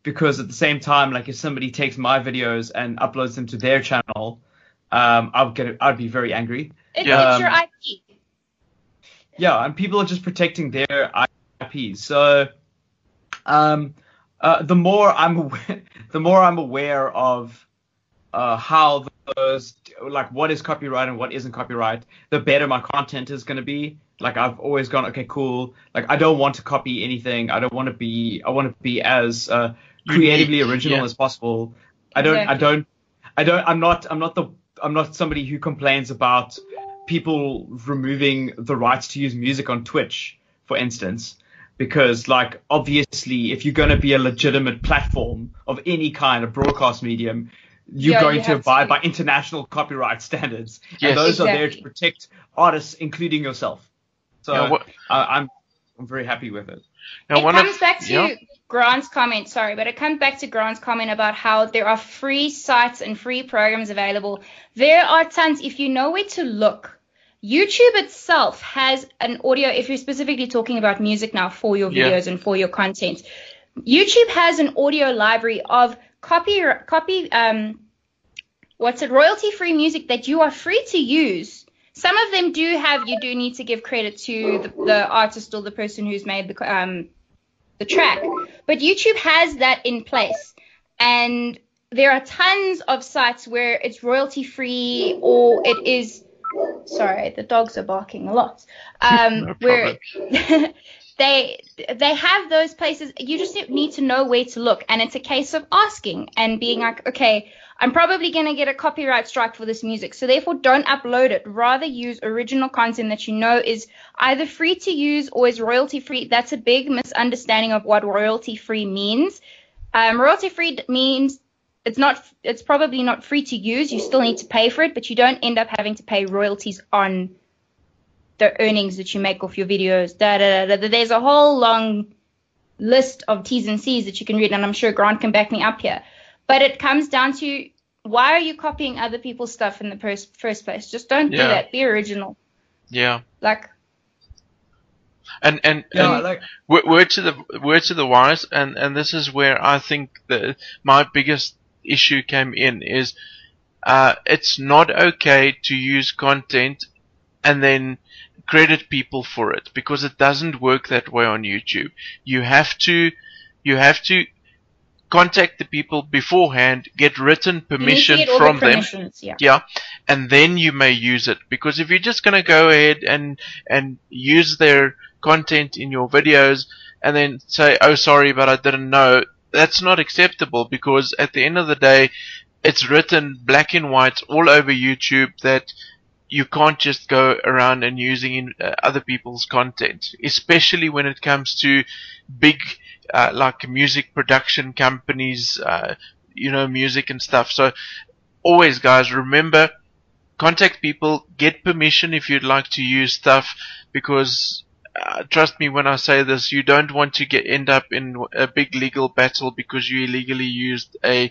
because at the same time, like if somebody takes my videos and uploads them to their channel, I'd be very angry. It's your IP. Yeah, and people are just protecting their IPs. So the more I'm aware of how those, like what is copyright and what isn't copyright, the better my content is going to be. Like I've always gone, okay, cool. Like I don't want to copy anything. I want to be as creatively original as possible. I'm not somebody who complains about people removing the rights to use music on Twitch, for instance, because like obviously if you're going to be a legitimate platform of any kind of broadcast medium, you're going to abide by international copyright standards. Yes. And those are there to protect artists, including yourself. So I'm very happy with it. Now, it comes back to Grant's comment, but it comes back to Grant's comment about how there are free sites and free programs available. There are tons, if you know where to look. YouTube itself has an audio, if you're specifically talking about music now for your videos and for your content. YouTube has an audio library of royalty-free music that you are free to use. Some of them you do need to give credit to the artist or the person who's made the track. But YouTube has that in place. And there are tons of sites where it's royalty-free or it is... Sorry, the dogs are barking a lot. Where they have those places. You just need to know where to look. And it's a case of asking and being like, okay, I'm probably going to get a copyright strike for this music, so therefore don't upload it. Rather use original content that you know is either free to use or is royalty-free. That's a big misunderstanding of what royalty-free means. Royalty-free means it's probably not free to use. You still need to pay for it, but you don't end up having to pay royalties on the earnings that you make off your videos. There's a whole long list of T's and C's that you can read, and I'm sure Grant can back me up here. But it comes down to, why are you copying other people's stuff in the first place? Just don't do that. Be original. Yeah. Like. Yeah, and like word to the wise, and this is where I think my biggest issue came in is it's not okay to use content and then credit people for it, because it doesn't work that way on YouTube. You have to contact the people beforehand, get written permission get all from the them. permissions, yeah. Yeah, and then you may use it. Because if you're just going to go ahead and use their content in your videos and then say, oh sorry, but I didn't know, that's not acceptable, because at the end of the day, it's written black and white all over YouTube that you can't just go around and using other people's content, especially when it comes to big like music production companies, music and stuff. So always, guys, remember, contact people, get permission if you'd like to use stuff, because trust me when I say this, you don't want to end up in a big legal battle because you illegally used a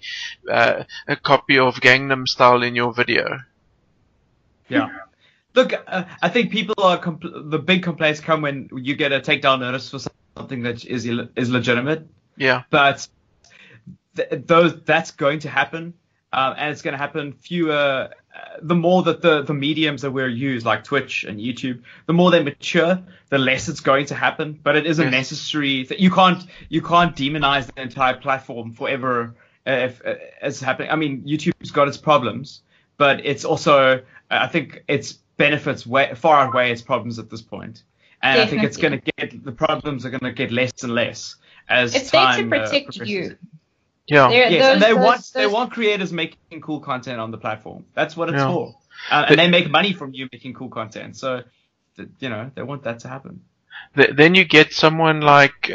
copy of Gangnam Style in your video. Yeah. Look, I think people are the big complaints come when you get a takedown notice for something that is legitimate. Yeah. But that's going to happen, and it's going to happen fewer. The more that the mediums that we're used, like Twitch and YouTube, the more they mature, the less it's going to happen. But it is a necessary that you can't demonize the entire platform forever if it's happening. I mean, YouTube's got its problems, but it's also, I think its benefits far outweigh its problems at this point. And Definitely. I think it's going to the problems are going to get less and less as it's time there to protect progresses. you. Yeah. Yes, and they want creators making cool content on the platform. That's what it's for. And they make money from you making cool content. So, they want that to happen. Then you get someone like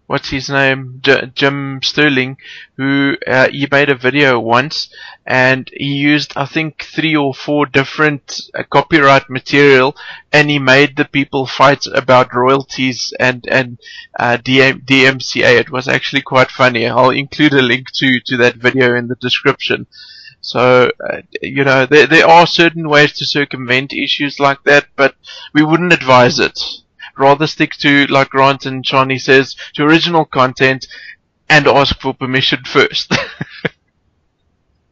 what's his name, Jim Sterling, who he made a video once and he used, I think, 3 or 4 different copyright material, and he made the people fight about royalties and DMCA. It was actually quite funny. I'll include a link to that video in the description. So, there are certain ways to circumvent issues like that, but we wouldn't advise it. Rather stick to, like Grant and Johnny says, to original content and ask for permission first.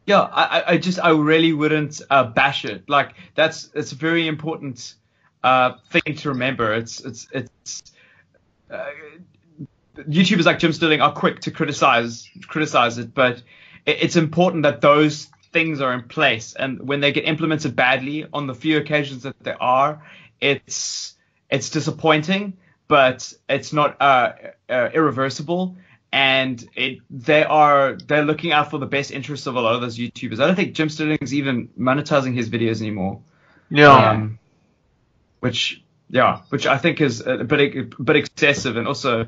Yeah, I really wouldn't bash it. Like it's a very important thing to remember. It's YouTubers like Jim Sterling are quick to criticize it, but it's important that those things are in place, and when they get implemented badly on the few occasions that they are, it's disappointing, but it's not irreversible. And they're looking out for the best interests of a lot of those YouTubers. I don't think Jim Sterling's even monetizing his videos anymore. Yeah. Which I think is a bit excessive, and also,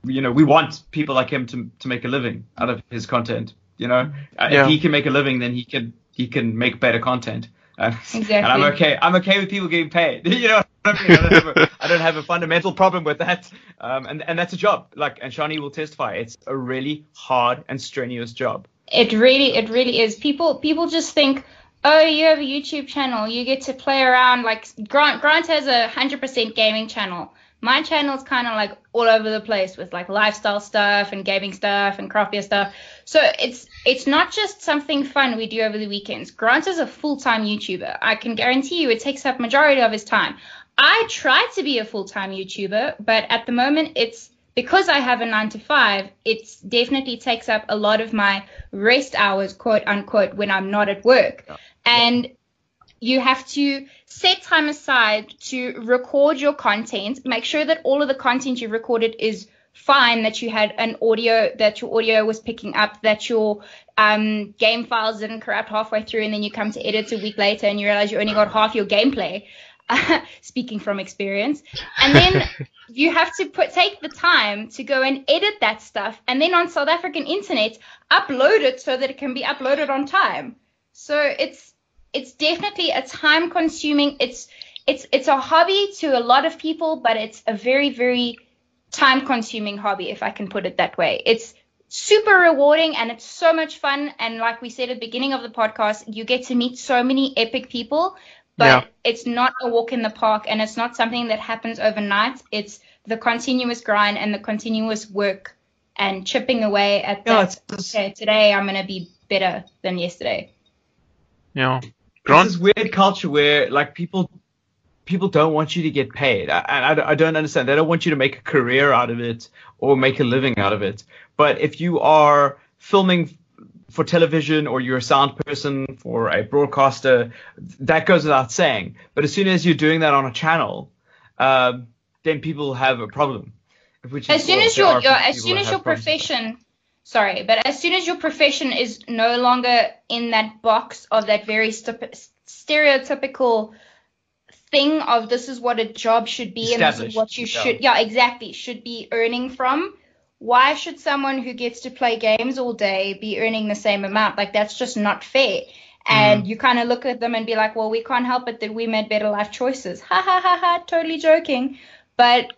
we want people like him to make a living out of his content. If he can make a living, then he can make better content. Exactly. And I'm okay with people getting paid. You know what I mean? I don't have a fundamental problem with that. And that's a job. And Shani will testify, it's a really hard and strenuous job. It really is. People just think, oh, you have a YouTube channel, you get to play around. Like Grant has a 100% gaming channel. My channel's kind of like all over the place with like lifestyle stuff and gaming stuff and craft beer stuff. So it's not just something fun we do over the weekends. Grant is a full-time YouTuber. I can guarantee you it takes up majority of his time. I try to be a full-time YouTuber, but at the moment it's because I have a 9-to-5, it definitely takes up a lot of my rest hours, quote unquote, when I'm not at work. And you have to set time aside to record your content, make sure that all of the content you recorded is fine, that you had that your audio was picking up, that your game files didn't corrupt halfway through, and then you come to edit a week later and you realize you only got half your gameplay. Speaking from experience. And then you have to take the time to go and edit that stuff, and then on South African internet, upload it so that it can be uploaded on time. So it's definitely a time consuming, it's a hobby to a lot of people, but it's a very, very time consuming hobby, if I can put it that way. It's super rewarding and it's so much fun. And like we said at the beginning of the podcast, you get to meet so many epic people. but it's not a walk in the park, and it's not something that happens overnight. It's the continuous grind and the continuous work and chipping away at that. Okay, today I'm going to be better than yesterday. Yeah. It's this weird culture where like people don't want you to get paid. I don't understand. They don't want you to make a career out of it or make a living out of it. But if you are filming for television or you're a sound person for a broadcaster, that goes without saying. But as soon as you're doing that on a channel, then people have a problem. As soon as your profession is no longer in that box of that very stereotypical thing of this is what a job should be and this is what you should be earning from, why should someone who gets to play games all day be earning the same amount? Like, that's just not fair. And you kind of look at them and be like, well, we can't help it that we made better life choices. Ha ha ha ha, totally joking. But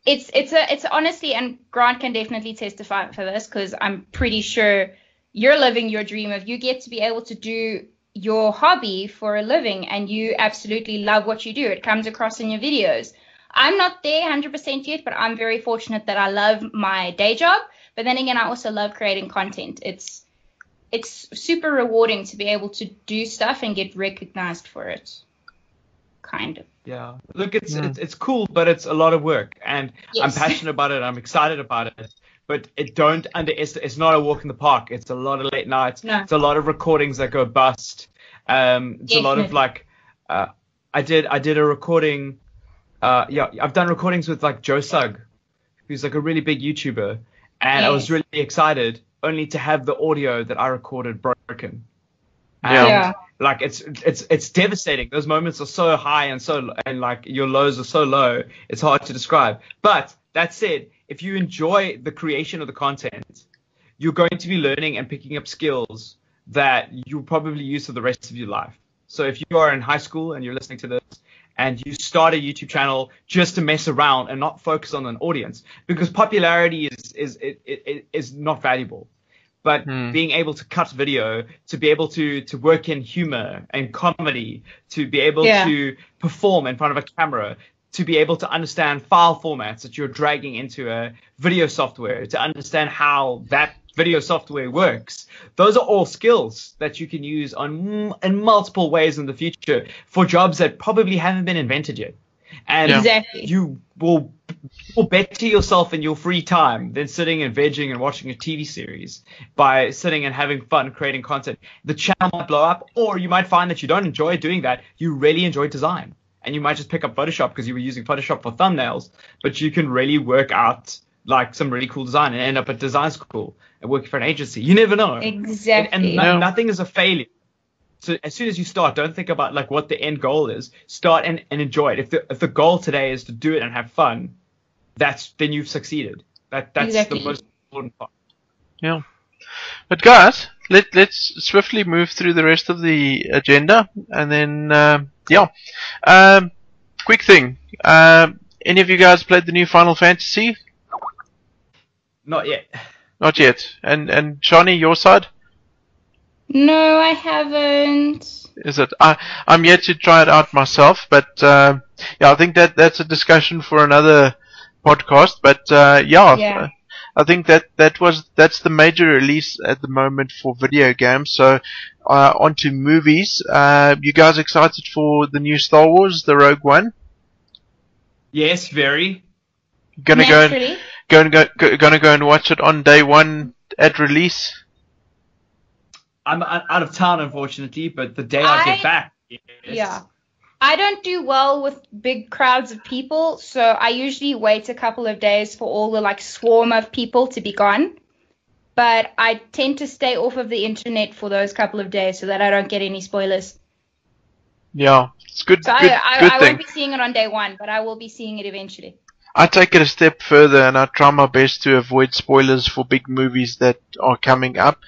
it's honestly, and Grant can definitely testify for this, because I'm pretty sure you're living your dream of you get to be able to do your hobby for a living and you absolutely love what you do. It comes across in your videos. I'm not there 100% yet, but I'm very fortunate that I love my day job. But then again, I also love creating content. It's super rewarding to be able to do stuff and get recognized for it. Kind of. Yeah. Look, it's cool, but it's a lot of work, and I'm passionate about it. I'm excited about it. But don't underestimate. It's not a walk in the park. It's a lot of late nights. No. It's a lot of recordings that go bust. It's a lot of like, I did a recording. I've done recordings with like Joe Sugg, who's like a really big YouTuber, and I was really excited only to have the audio that I recorded broken. And like it's devastating. Those moments are so high and like your lows are so low. It's hard to describe. But that said, if you enjoy the creation of the content, you're going to be learning and picking up skills that you'll probably use for the rest of your life. So if you are in high school and you're listening to this and you start a YouTube channel just to mess around and not focus on an audience, because popularity is not valuable. But being able to cut video, to be able to work in humor and comedy, to be able to perform in front of a camera, to be able to understand file formats that you're dragging into a video software, to understand how that video software works. Those are all skills that you can use in multiple ways in the future for jobs that probably haven't been invented yet. And you will better yourself in your free time than sitting and vegging and watching a TV series by sitting and having fun creating content. The channel might blow up, or you might find that you don't enjoy doing that. You really enjoy design. And you might just pick up Photoshop because you were using Photoshop for thumbnails, but you can really work out like some really cool design and end up at design school and working for an agency. You never know. Exactly. And nothing is a failure. So as soon as you start, don't think about like what the end goal is. Start and enjoy it. If the goal today is to do it and have fun, then you've succeeded. That's the most important part. Yeah. But guys, let's swiftly move through the rest of the agenda, and then quick thing. Any of you guys played the new Final Fantasy? Not yet. Not yet. And Shawnee, your side? No, I haven't. Is it? I'm yet to try it out myself, but I think that's a discussion for another podcast. But I think that's the major release at the moment for video games. So onto movies. You guys excited for the new Star Wars, the Rogue One? Yes, very. Gonna go and watch it on day one at release. I'm out of town, unfortunately, but the day I get back. Yes. Yeah. I don't do well with big crowds of people, so I usually wait a couple of days for all the like swarm of people to be gone. But I tend to stay off of the internet for those couple of days so that I don't get any spoilers. Yeah, it's good. So I won't be seeing it on day one, but I will be seeing it eventually. I take it a step further and I try my best to avoid spoilers for big movies that are coming up.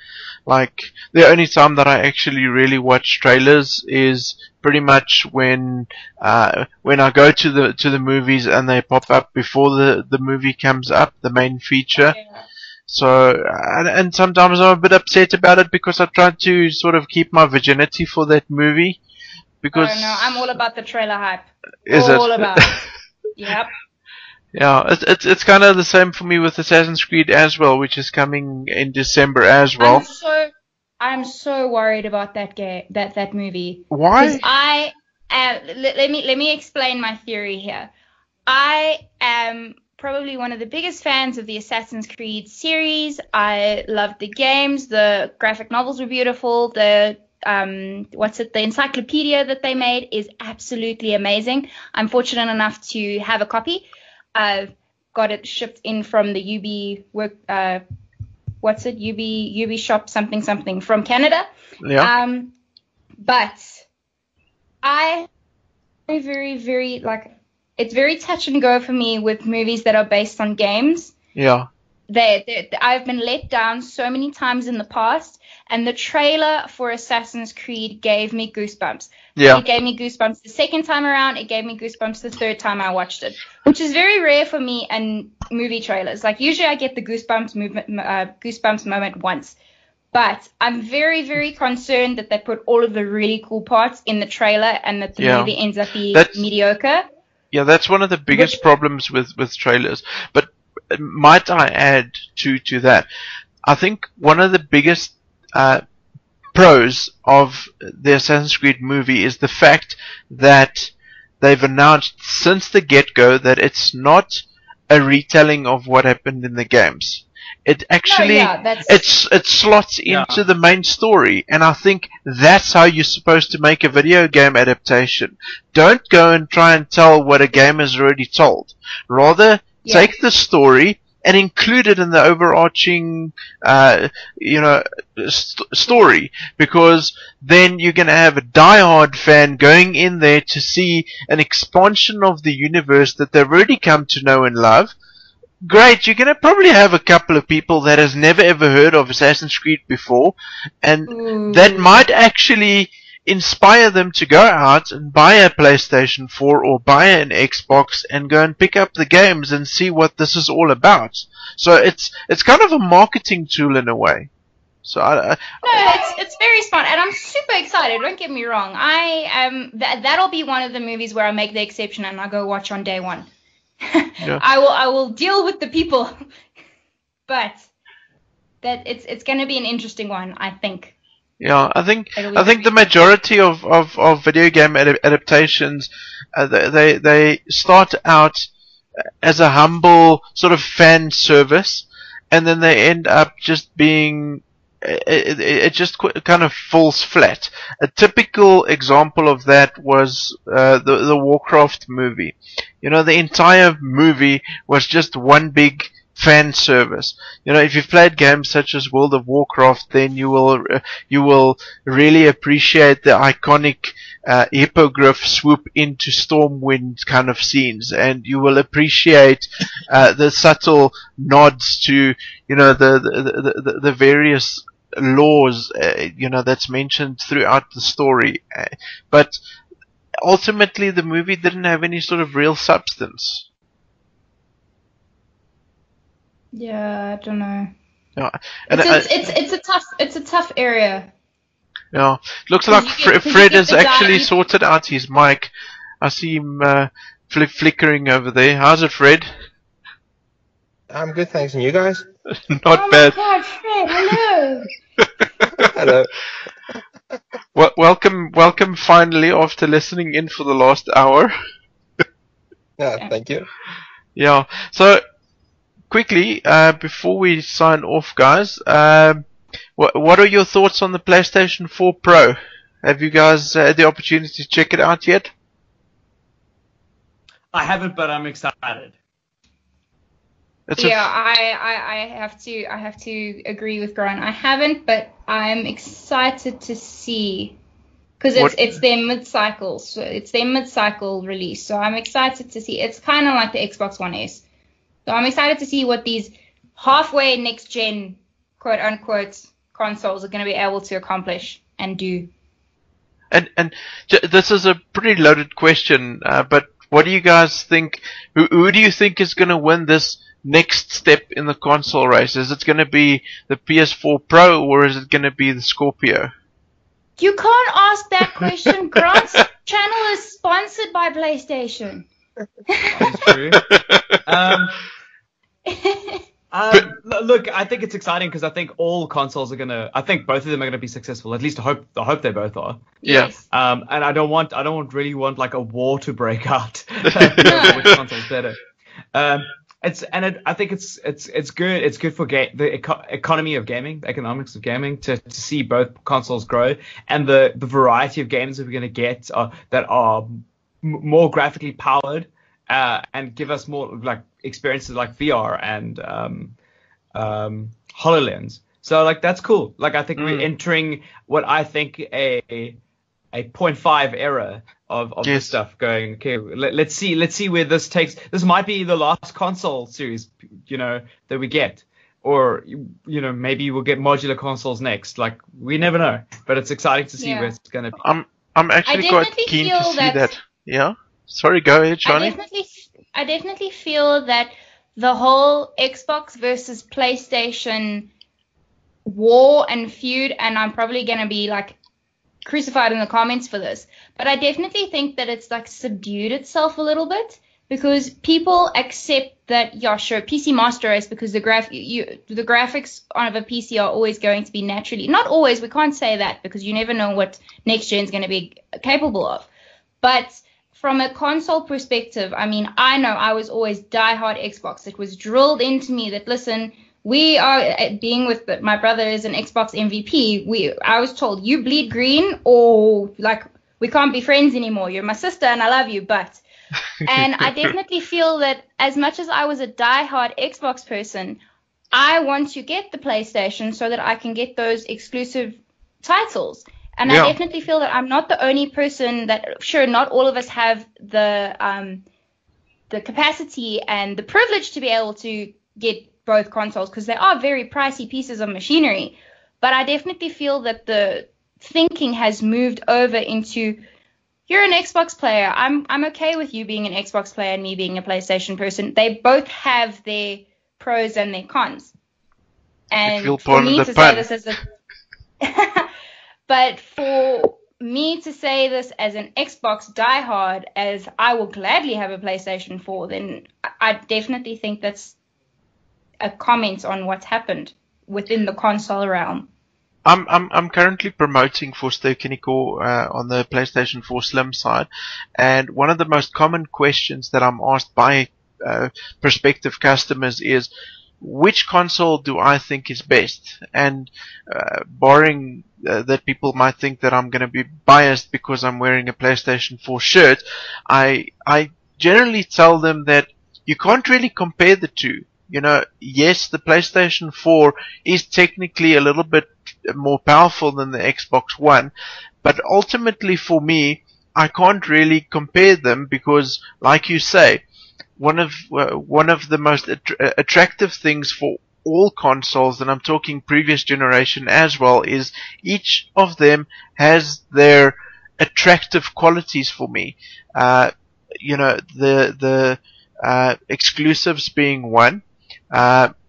Like, the only time that I actually really watch trailers is pretty much when I go to the movies and they pop up before the movie comes up, the main feature. Yeah. So, and sometimes I'm a bit upset about it because I try to sort of keep my virginity for that movie. Because Oh no, I'm all about the trailer hype. is all it? about it. Yep. Yeah, it's kind of the same for me with Assassin's Creed as well, which is coming in December as well. I'm so worried about that game, that movie. Why? Because let me explain my theory here. I am probably one of the biggest fans of the Assassin's Creed series. I loved the games. The graphic novels were beautiful. The the encyclopedia that they made is absolutely amazing. I'm fortunate enough to have a copy. I've got it shipped in from the UB shop something from Canada. Yeah. But I very, very like, it's very touch and go for me with movies that are based on games. Yeah. I've been let down so many times in the past, and the trailer for Assassin's Creed gave me goosebumps. Yeah. It gave me goosebumps the second time around. It gave me goosebumps the third time I watched it, which is very rare for me and movie trailers. Like, usually I get the goosebumps moment once. But I'm very, very concerned that they put all of the really cool parts in the trailer and that the movie ends up being mediocre. Yeah, that's one of the biggest problems with trailers. But might I add to that, I think one of the biggest pros of the Assassin's Creed movie is the fact that they've announced since the get-go that it's not a retelling of what happened in the games. It actually it slots into the main story, and I think that's how you're supposed to make a video game adaptation. Don't go and try and tell what a game has already told. Rather, take the story and include it in the overarching, story, because then you're going to have a die-hard fan going in there to see an expansion of the universe that they've already come to know and love. Great, you're going to probably have a couple of people that has never ever heard of Assassin's Creed before, and that might actually inspire them to go out and buy a PlayStation 4 or buy an Xbox and go and pick up the games and see what this is all about. So it's kind of a marketing tool in a way. So it's very smart, and I'm super excited. Don't get me wrong. That'll be one of the movies where I make the exception and I go watch on day one. I will deal with the people, but that it's going to be an interesting one, I think. Yeah, I think the majority of video game adaptations, they start out as a humble sort of fan service, and then they end up just being it just kind of falls flat. A typical example of that was the Warcraft movie. You know, the entire movie was just one big fan service. You know, if you've played games such as World of Warcraft, then you will really appreciate the iconic hippogriff swoop into Stormwind kind of scenes, and you will appreciate the subtle nods to, you know, the various laws that's mentioned throughout the story. But ultimately, the movie didn't have any sort of real substance. Yeah, I don't know. Yeah, and it's a tough area. Yeah, looks like Fred has actually sorted out his mic. I see him flickering over there. How's it, Fred? I'm good, thanks. And you guys? Not bad. Oh my God, Fred! Hello. Hello. Well, welcome finally after listening in for the last hour. Yeah, thank you. Yeah. So quickly, before we sign off, guys, what are your thoughts on the PlayStation 4 Pro? Have you guys had the opportunity to check it out yet? I haven't, but I'm excited. I have to agree with Grant. I haven't, but I'm excited to see, because it's their mid-cycle, so it's their mid-cycle release. So I'm excited to see. It's kind of like the Xbox One S. So I'm excited to see what these halfway next gen, quote unquote, consoles are going to be able to accomplish and do. And this is a pretty loaded question, but what do you guys think? Who do you think is going to win this next step in the console race? Is it going to be the PS4 Pro, or is it going to be the Scorpio? You can't ask that question. Grant's channel is sponsored by PlayStation. That is true. Look, I think it's exciting because I think all consoles are gonna. I think both of them are gonna be successful. At least I hope they both are. Yes. And I don't really want like a war to break out over which console's better. I think it's good. It's good for the economy of gaming, the economics of gaming, to see both consoles grow, and the variety of games that we're gonna get that are more graphically powered. And give us more like experiences like VR and HoloLens. So like that's cool. Like I think we're entering what I think a 0.5 era of this stuff. Going, okay, let's see where this takes. This might be the last console series, that we get, or maybe we'll get modular consoles next. Like we never know, but it's exciting to see where it's gonna be. I'm actually quite keen to see that. Yeah. Sorry, go ahead, Shani. I definitely feel that the whole Xbox versus PlayStation war and feud, and I'm probably going to be like crucified in the comments for this, but I definitely think that it's like subdued itself a little bit because people accept that, yeah, sure, PC Master Race, because the graphics of a PC are always going to be naturally, not always, we can't say that because you never know what next gen is going to be capable of, but from a console perspective, I mean, I know I was always diehard Xbox. It was drilled into me that, listen, we are, being with my brother is an Xbox MVP. I was told, you bleed green or like we can't be friends anymore. You're my sister and I love you, but. And I definitely feel that as much as I was a diehard Xbox person, I want to get the PlayStation so that I can get those exclusive titles. And I definitely feel that I'm not the only person that, sure, not all of us have the capacity and the privilege to be able to get both consoles because they are very pricey pieces of machinery. But I definitely feel that the thinking has moved over into, you're an Xbox player. I'm okay with you being an Xbox player and me being a PlayStation person. They both have their pros and their cons. And for me to say this as a... But for me to say this as an Xbox diehard, as I will gladly have a PlayStation 4, then I definitely think that's a comment on what's happened within the console realm. I'm currently promoting for Sterkiniko on the PlayStation 4 Slim side, and one of the most common questions that I'm asked by prospective customers is, which console do I think is best? And barring that people might think that I'm going to be biased because I'm wearing a PlayStation 4 shirt, I generally tell them that you can't really compare the two. Yes, the PlayStation 4 is technically a little bit more powerful than the Xbox One, but ultimately for me, I can't really compare them because, like you say, one of the most attractive things for all consoles, and I'm talking previous generation as well, is each of them has their attractive qualities for me. The exclusives being one,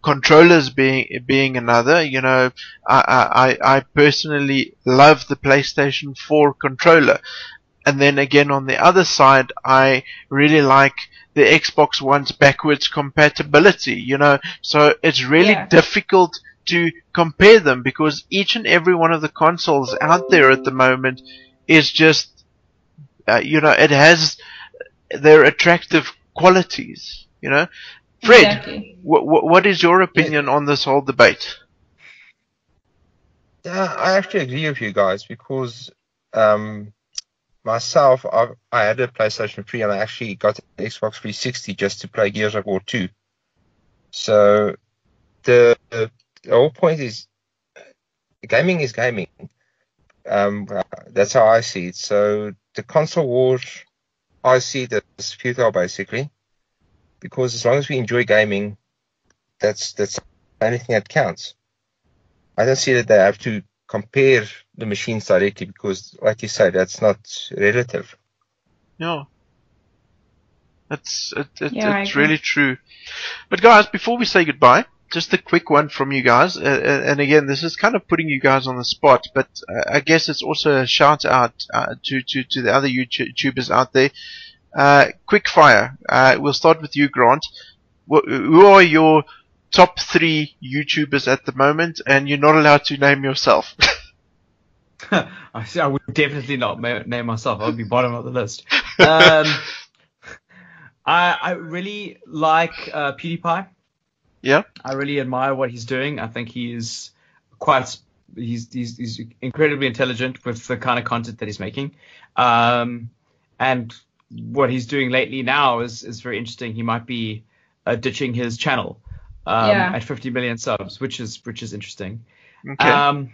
controllers being another. I personally love the PlayStation 4 controller. And then again on the other side, I really like the Xbox One's backwards compatibility, so it's really difficult to compare them because each and every one of the consoles out there at the moment is just, it has their attractive qualities, Fred, Exactly. what is your opinion on this whole debate? Yeah, I actually agree with you guys because myself, I had a PlayStation 3 and I actually got an Xbox 360 just to play Gears of War 2. So the whole point is gaming is gaming. That's how I see it. So the console wars, I see that as futile basically, because as long as we enjoy gaming, that's the only thing that counts. I don't see that they have to compare the machines directly because, like you say, that's not relative. Yeah. It's really true. But guys, before we say goodbye, just a quick one from you guys, and again, this is kind of putting you guys on the spot, but I guess it's also a shout out to the other YouTubers out there. Quick fire. We'll start with you, Grant. Who are your top 3 YouTubers at the moment? And you're not allowed to name yourself. I would definitely not name myself. I would be bottom of the list. I really like PewDiePie. Yeah. I really admire what he's doing. I think he's incredibly intelligent with the kind of content that he's making. And what he's doing lately now is very interesting. He might be ditching his channel at 50 million subs, which is interesting. Okay.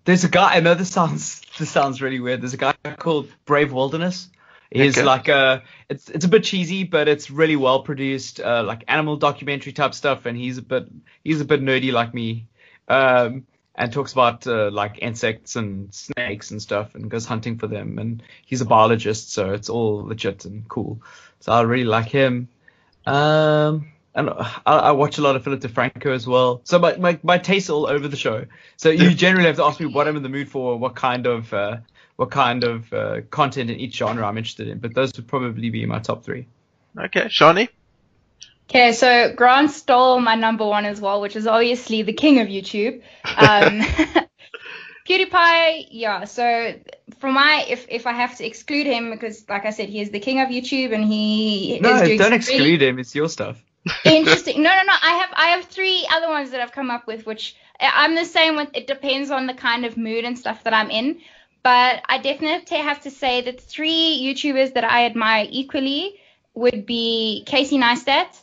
There's a guy. I know this sounds really weird. There's a guy called Brave Wilderness. He's like it's a bit cheesy, but it's really well produced, like animal documentary type stuff. And he's a bit nerdy like me, and talks about like insects and snakes and stuff, and goes hunting for them. And he's a biologist, so it's all legit and cool. So I really like him. And I watch a lot of Philip DeFranco as well. So my tastes all over the show. So you generally have to ask me what I'm in the mood for, what kind of content in each genre I'm interested in. But those would probably be my top 3. Okay, Shani? Okay, so Grant stole my number 1 as well, which is obviously the king of YouTube. PewDiePie, yeah. So for if I have to exclude him, because like I said, he is the king of YouTube, and don't exclude him. It's your stuff. Interesting. No. I have 3 other ones that I've come up with, which I'm the same with. It depends on the kind of mood and stuff that I'm in. But I definitely have to say that 3 YouTubers that I admire equally would be Casey Neistat.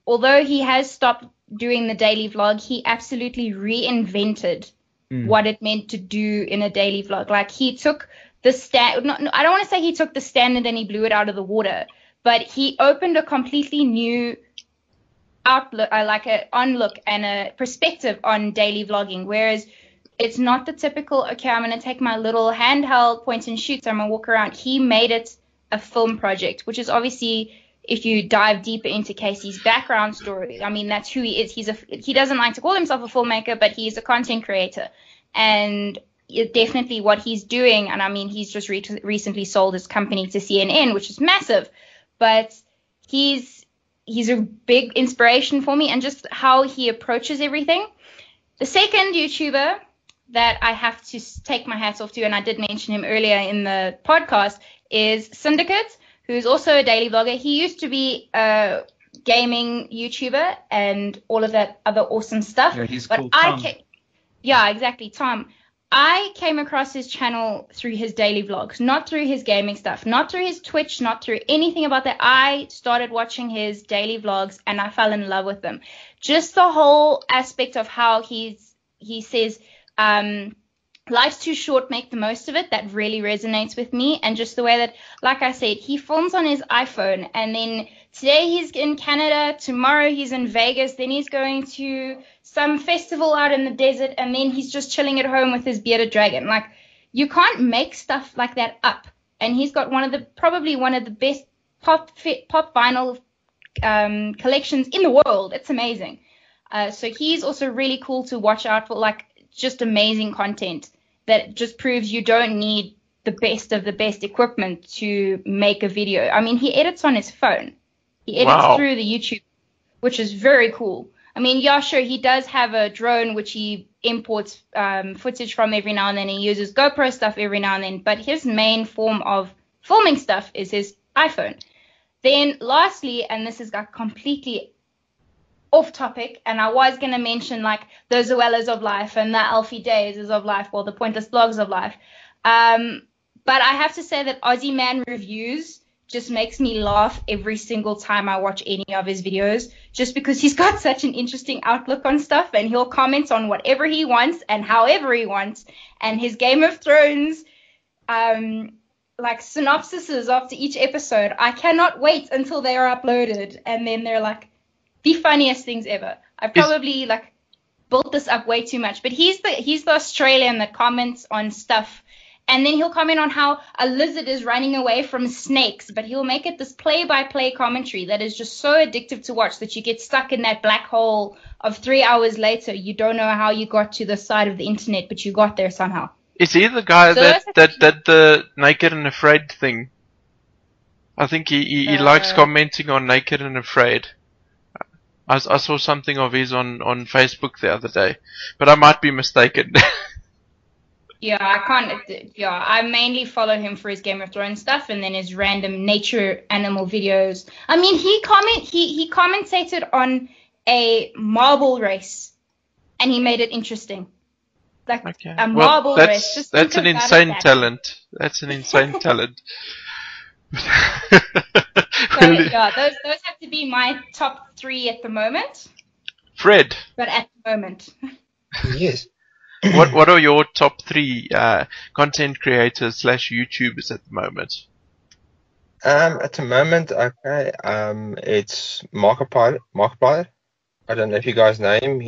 Although he has stopped doing the daily vlog, he absolutely reinvented what it meant to do in a daily vlog. Like, he took the I don't want to say he took the standard and he blew it out of the water, but he opened a completely new outlook, like an onlook and a perspective on daily vlogging, whereas it's not the typical, okay, I'm going to take my little handheld point and shoots, I'm going to walk around. He made it a film project, which is obviously, if you dive deeper into Casey's background story, I mean, that's who he is. He doesn't like to call himself a filmmaker, but he's a content creator. And definitely what he's doing, and I mean, he's just recently sold his company to CNN, which is massive, but he's a big inspiration for me, and just how he approaches everything. The second YouTuber that I have to take my hats off to, and I did mention him earlier in the podcast, is Syndicate, who's also a daily vlogger. He used to be a gaming YouTuber and all of that other awesome stuff. Yeah, he's but cool. Tom. Yeah, exactly, Tom. I came across his channel through his daily vlogs, not through his gaming stuff, not through his Twitch, not through anything about that. I started watching his daily vlogs and I fell in love with them. Just the whole aspect of how he says, life's too short, make the most of it. That really resonates with me. And just the way that, like I said, he films on his iPhone, and then today he's in Canada, tomorrow he's in Vegas, then he's going to some festival out in the desert, and then he's just chilling at home with his bearded dragon. Like, you can't make stuff like that up. And he's got probably one of the best pop vinyl collections in the world. It's amazing. So he's also really cool to watch out for, like, just amazing content that just proves you don't need the best of the best equipment to make a video. I mean, he edits on his phone. He edits through the YouTube, which is very cool. I mean, yeah, sure, he does have a drone which he imports footage from every now and then. He uses GoPro stuff every now and then, but his main form of filming stuff is his iPhone. Then lastly, and this has got completely off topic, and I was going to mention like the Zoellas of life and the Alfie Days of life, or the Pointless Blogs of life. But I have to say that Aussie Man Reviews just makes me laugh every single time I watch any of his videos, just because he's got such an interesting outlook on stuff, and he'll comment on whatever he wants and however he wants. And his Game of Thrones like synopsises after each episode, I cannot wait until they are uploaded, and then they're like the funniest things ever. I probably built this up way too much, but he's the Australian that comments on stuff, And then he'll comment on how a lizard is running away from snakes, but he'll make it this play-by-play commentary that is just so addictive to watch that you get stuck in that black hole of 3 hours later. You don't know how you got to the side of the internet, but you got there somehow. Is he the guy So that that's did the Naked and Afraid thing? I think he likes commenting on Naked and Afraid. I saw something of his on Facebook the other day, but I might be mistaken. Yeah, I can't. Yeah, I mainly follow him for his Game of Thrones stuff and then his random nature animal videos. I mean, he commentated on a marble race, and he made it interesting. Like Okay. a marble Well, race. Just that's think an about insane it that talent. That's an insane talent. way. So, Really? yeah, those have to be my top 3 at the moment. Fred, But at the moment, Yes. what are your top 3 content creators / YouTubers at the moment? At the moment, okay, it's Markiplier. I don't know if you guys know him.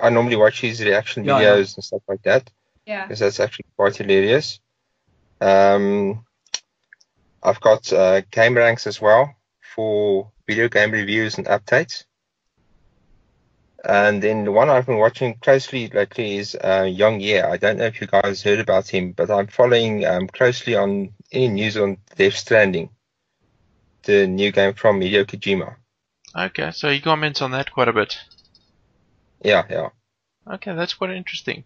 I normally watch his reaction Yeah, videos and stuff like that, yeah. because that's actually quite hilarious. I've got Game Ranks as well for video game reviews and updates. And then the one I've been watching closely lately is Young Yeah. I don't know if you guys heard about him, but I'm following closely on any news on Death Stranding, the new game from Hideo Kojima. Okay, so he comments on that quite a bit. Yeah. Okay, that's quite interesting.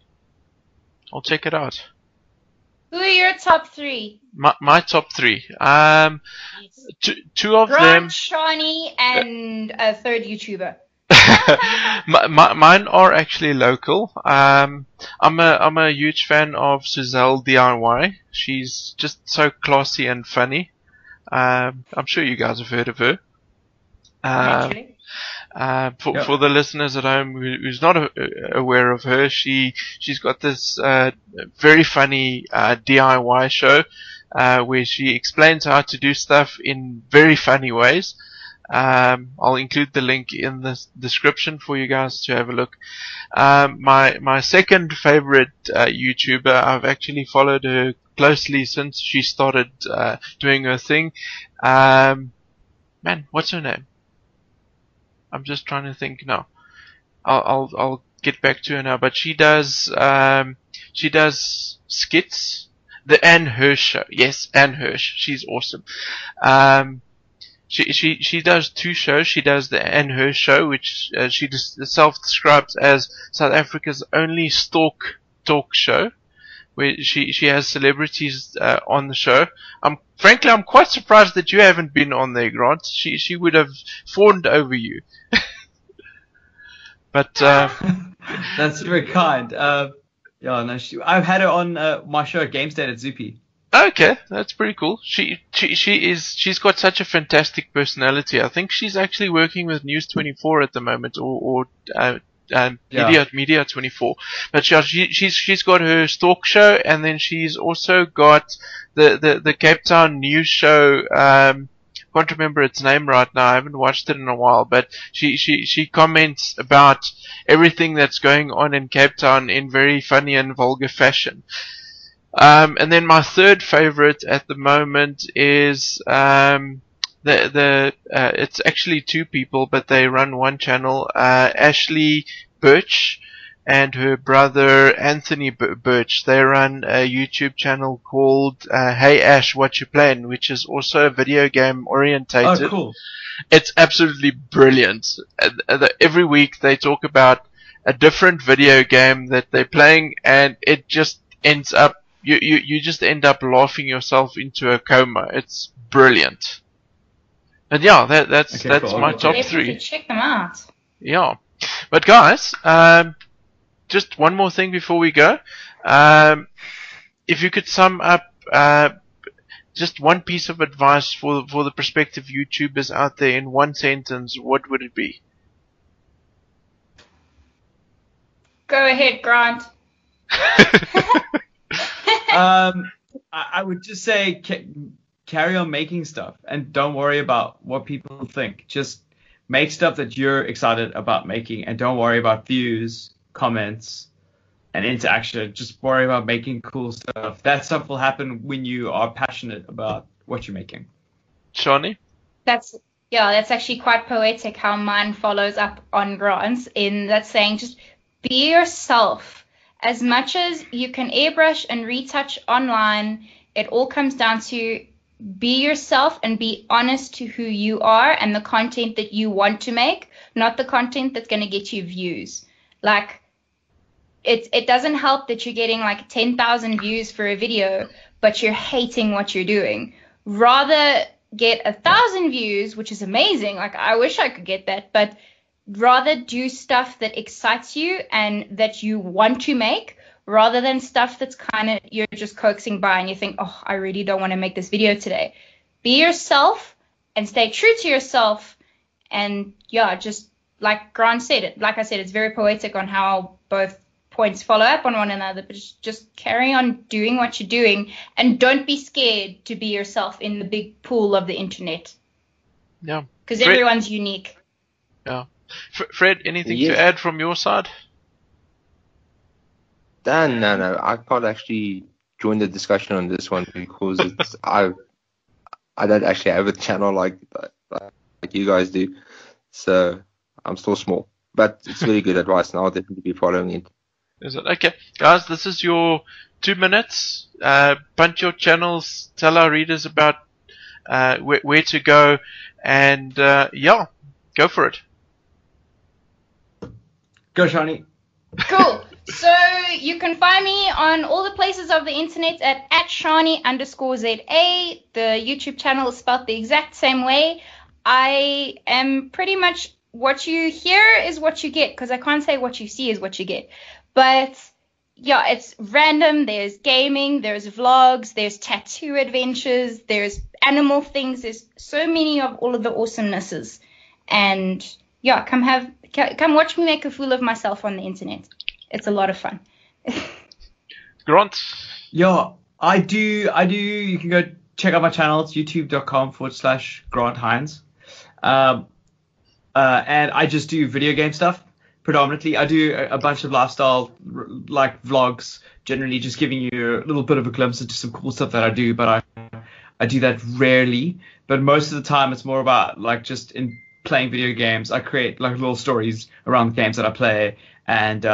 I'll check it out. Who are your top 3? My top 3. Two of them. Grant, Shawnee, and a third YouTuber. Mine are actually local. I'm a huge fan of Suzelle DIY. She's just so classy and funny. I'm sure you guys have heard of her. Naturally. For the listeners at home who's not aware of her, she's got this very funny DIY show where she explains how to do stuff in very funny ways. I'll include the link in the description for you guys to have a look. My second favorite YouTuber, I've actually followed her closely since she started doing her thing. Man, what's her name? I'm just trying to think now. I'll get back to her now. But she does skits. The Anne Hirsch show. Yes, Anne Hirsch. She's awesome. She does 2 shows. She does the Anne Hirsch show, which she self-describes as South Africa's only stalk talk show, where she has celebrities on the show. Frankly, I'm quite surprised that you haven't been on there, Grant. She would have fawned over you. But That's very kind. Yeah, no, I've had her on my show at GameState at Zupi. okay, that's pretty cool. She's got such a fantastic personality. I think she's actually working with News 24 at the moment, or Media 24. But she's got her stalk show, and then she's also got the Cape Town news show. Can't remember its name right now. I haven't watched it in a while, but she comments about everything that's going on in Cape Town in very funny and vulgar fashion. And then my third favorite at the moment is it's actually 2 people, but they run one channel. Ashley Birch and her brother Anthony Birch. They run a YouTube channel called Hey Ash, What You Playing, which is also video game orientated. Oh, cool. It's absolutely brilliant. Every week they talk about a different video game that they're playing, and it just ends up you just end up laughing yourself into a coma. It's brilliant. And yeah, that's cool. my top Definitely 3. check them out. Yeah. But guys, just one more thing before we go. If you could sum up just one piece of advice for the prospective YouTubers out there in one sentence, what would it be? Go ahead, Grant. I would just say carry on making stuff and don't worry about what people think. Just make stuff that you're excited about making, and don't worry about views, comments, and interaction. Just worry about making cool stuff. That stuff will happen when you are passionate about what you're making. Shani? That's actually quite poetic how mine follows up on Grant's in that saying, just be yourself. As much as you can airbrush and retouch online, it all comes down to be yourself and be honest to who you are and the content that you want to make, not the content that's going to get you views. Like, it doesn't help that you're getting like 10,000 views for a video, but you're hating what you're doing. Rather get 1,000 views, which is amazing. Like, I wish I could get that, but rather do stuff that excites you and that you want to make, rather than stuff that's kind of you're just coaxing by and you think, oh, I really don't want to make this video today. Be yourself and stay true to yourself. And yeah, just like Grant said, like I said, it's very poetic on how both points follow up on one another, but just carry on doing what you're doing and don't be scared to be yourself in the big pool of the internet. Yeah. Because everyone's unique. Yeah. Fred, anything Yes. to add from your side? No. I can't actually join the discussion on this one because it's I don't actually have a channel like you guys do, so I'm still small. But it's very good advice, and I'll definitely be following it. Is it okay, guys? This is your 2 minutes. Punch your channels. Tell our readers about where to go, and yeah, go for it. Go, Shani. Cool. So you can find me on all the places of the internet at @Shani_ZA. The YouTube channel is spelled the exact same way. I am pretty much what you hear is what you get, because I can't say what you see is what you get. But yeah, it's random. There's gaming, there's vlogs, there's tattoo adventures, there's animal things. There's so many of all of the awesomenesses. And yeah, come watch me make a fool of myself on the internet. It's a lot of fun. Grant? Yeah, I do. You can go check out my channel. It's youtube.com/Grant Hinds. And I just do video game stuff predominantly. I do a bunch of lifestyle, like vlogs, generally just giving you a little bit of a glimpse into some cool stuff that I do, but I do that rarely. But most of the time it's more about like just in playing video games. I create like little stories around the games that I play, and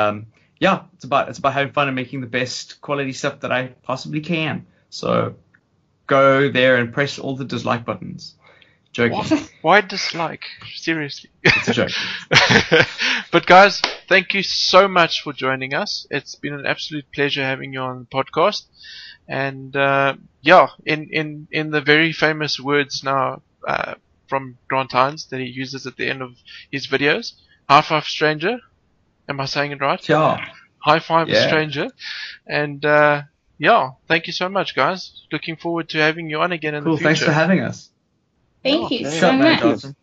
yeah, it's about having fun and making the best quality stuff that I possibly can. So go there and press all the dislike buttons. Joking. Why dislike? Seriously. It's a joke. But guys, thank you so much for joining us. It's been an absolute pleasure having you on the podcast. And yeah, in the very famous words now from Grant Hinds that he uses at the end of his videos, high five stranger. Am I saying it right? Yeah. High five Yeah. stranger. And yeah, thank you so much, guys. Looking forward to having you on again in Cool. the future. Thanks for having us. Thank you Yeah, so man, much. Awesome.